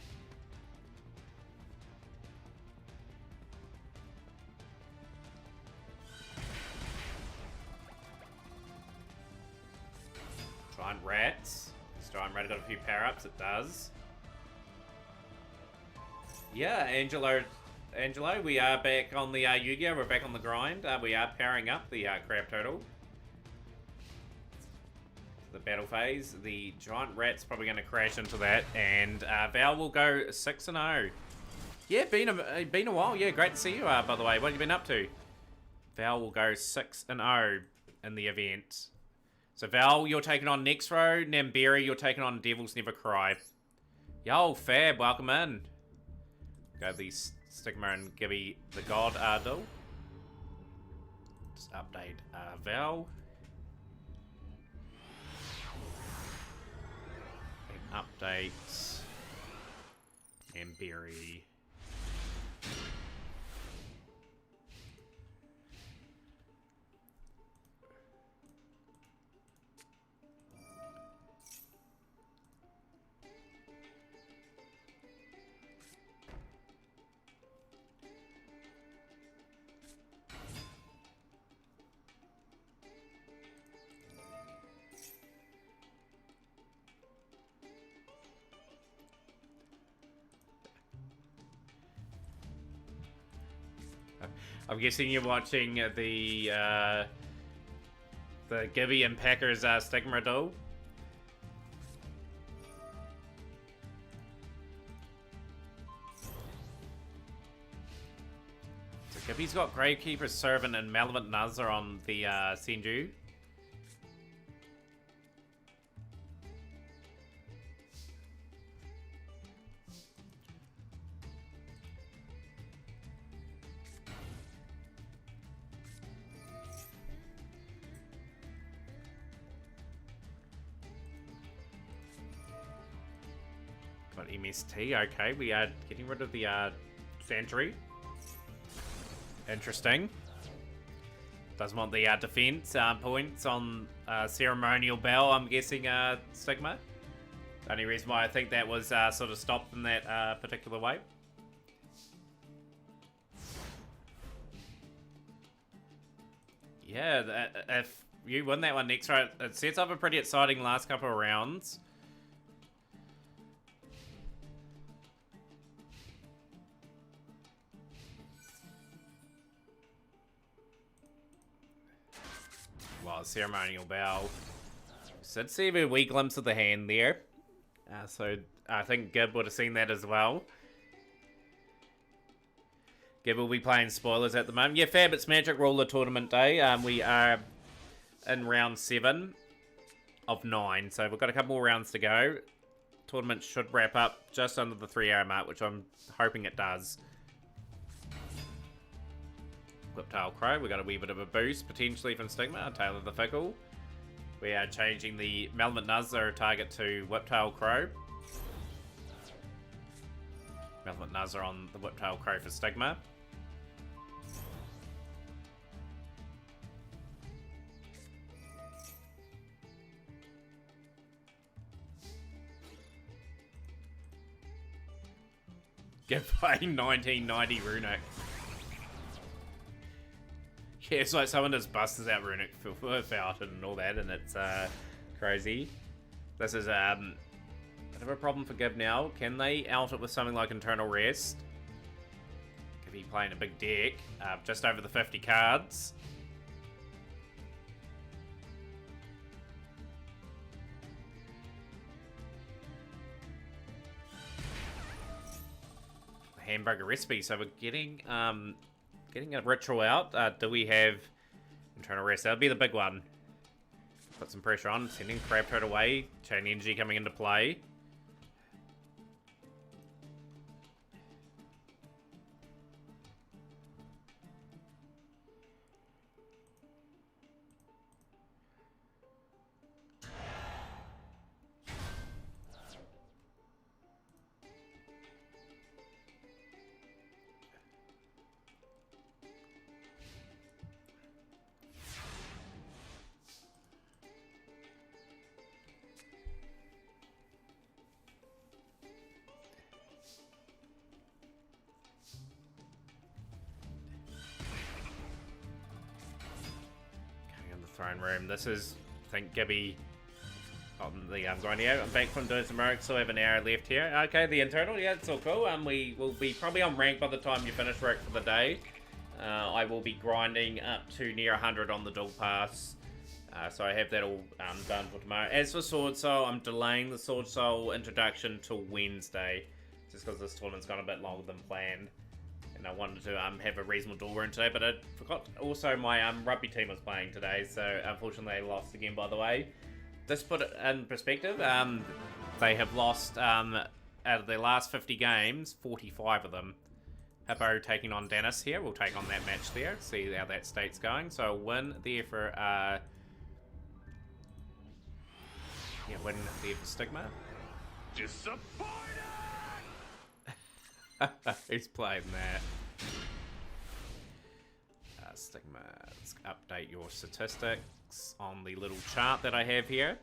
Giant Rats. This Giant Rat got a few power-ups, it does. Yeah, Angelo, we are back on the Yu-Gi-Oh! We're back on the grind. We are powering up the Crab Turtle. The battle phase. The Giant Rat's probably going to crash into that, and Val will go 6-0. Yeah, been a while. Yeah, great to see you, by the way. What have you been up to? Val will go 6-0 in the event. So Val, you're taking on next row. Namberi, you're taking on Devils Never Cry. Yo, Fab, welcome in. Go the Stigma and Gibby the God duel. Just update Val. And update Namberi. I'm guessing you're watching the Gibby and Packers Stigma duel. Gibby's got Gravekeeper's Servant and Malevolent Nuzzler on the Senju. Got MST, okay. We are getting rid of the Sentry. Interesting. Doesn't want the defense points on Ceremonial Bell, I'm guessing, Stigma. The only reason why I think that was sort of stopped in that particular way. Yeah, if you win that one next round, it sets up a pretty exciting last couple of rounds. Well, Ceremonial Bow. So I'd see a wee glimpse of the hand there. So I think Gib would have seen that as well. Gib will be playing spoilers at the moment. Yeah, Fab, it's Magic Ruler Tournament Day. We are in round 7 of 9. So we've got a couple more rounds to go. Tournament should wrap up just under the 3-hour mark, which I'm hoping it does. Whiptail Crow, we got a wee bit of a boost potentially from Stigma. Tailor the Fickle. We are changing the Malevolent Nuzzler target to Whiptail Crow. Malevolent Nuzzler on the Whiptail Crow for Stigma. Get playing 1990 Runic. Yeah, it's like someone just busts out Runic for Fountain and all that, and it's crazy. This is a bit of a problem for Gib now. Can they out it with something like Internal Rest? Could be playing a big deck, just over the 50 cards. Hamburger recipe, so we're getting a ritual out. Do we have Internal Rest? That'll be the big one. Put some pressure on. Sending Crabtoad away. Chain Energy coming into play. Throne room. This is, I think, Gibby on the grinding out. I'm back from doing some work, so I have an hour left here. Okay, the internal, yeah, it's all cool. We will be probably on rank by the time you finish work for the day. I will be grinding up to near 100 on the Duel Pass. So I have that all done for tomorrow. As for Sword Soul, I'm delaying the Sword Soul introduction till Wednesday, just because this tournament's gone a bit longer than planned. And I wanted to have a reasonable duel run today, but I forgot also my rugby team was playing today, so unfortunately they lost again, by the way. Just put it in perspective, they have lost, out of their last 50 games, 45 of them. Hippo taking on Dennis here. We'll take on that match there, see how that state's going. So a win there for, win there for Stigma. Disappointed! Who's playing that? Stigma, let's update your statistics on the little chart that I have here.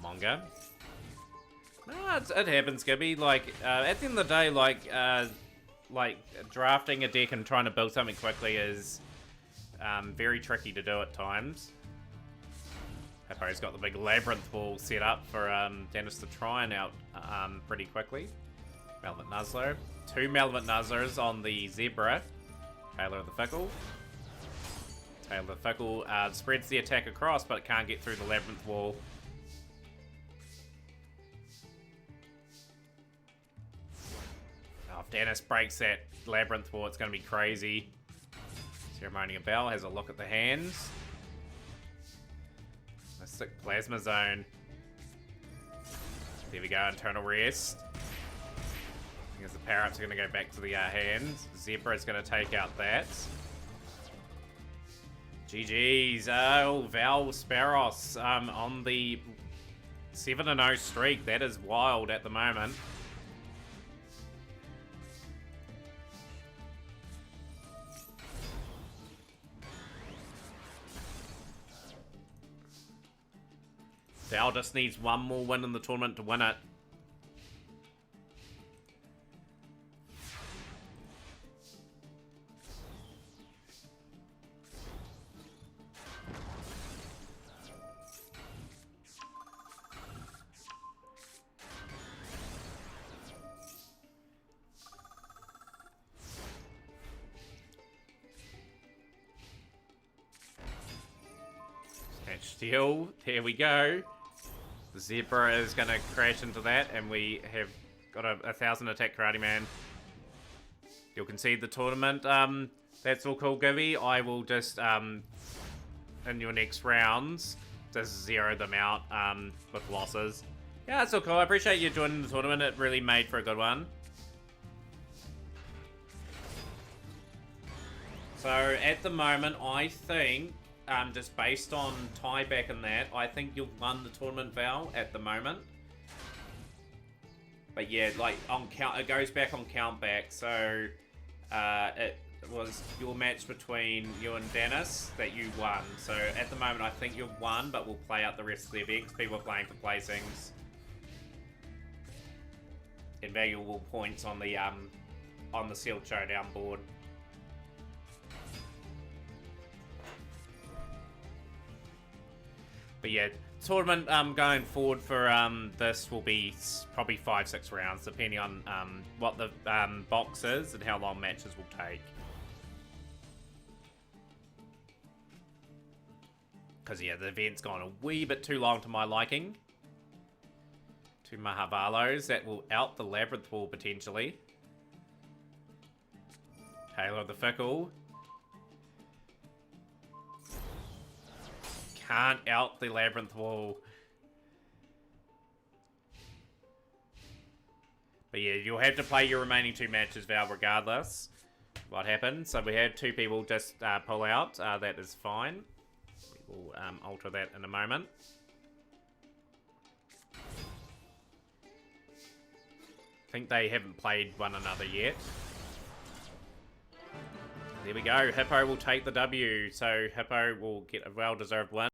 Manga. No, it happens, Gibby. Like, at the end of the day, like drafting a deck and trying to build something quickly is very tricky to do at times. Hippo's got the big labyrinth ball set up for Dennis to try and out pretty quickly. Malevolent Nuzzler. 2 Malevolent Nuzzlers on the Zebra. Tailor of the Fickle. Okay, the Fickle spreads the attack across, but it can't get through the Labyrinth wall. Oh, if Dennis breaks that Labyrinth wall, it's going to be crazy. Ceremonial Bell has a look at the hands. Mystic Plasma Zone. There we go, Internal Rest. I guess the power-ups are going to go back to the hands. Zebra is going to take out that. GG's. Oh, Val Sparros on the 7-0 streak. That is wild at the moment. Val just needs one more win in the tournament to win it. Snatch steal. There we go. The Zebra is going to crash into that, and we have got a 1,000 attack Karate Man. You'll concede the tournament. That's all cool, Gibby. I will just, in your next rounds, just zero them out with losses. Yeah, that's all cool. I appreciate you joining the tournament. It really made for a good one. So, at the moment, I think... just based on tieback and that, I think you've won the tournament, Val, at the moment. But yeah, like on count, it goes back on count back. So it was your match between you and Dennis that you won. So at the moment, I think you've won, but we'll play out the rest of the event because people are playing for placings and valuable points on the sealed showdown board. But yeah, tournament going forward for this will be probably 5-6 rounds, depending on what the box is and how long matches will take. Because yeah, the event's gone a wee bit too long to my liking. 2 Mahavalos, that will out the Labyrinth wall potentially. Taylor the Fickle. Can't out the Labyrinth wall. But yeah, you'll have to play your remaining 2 matches, Val, regardless what happens. So we had 2 people just pull out. That is fine. We will alter that in a moment. I think they haven't played one another yet. There we go. Hippo will take the W. So Hippo will get a well-deserved win.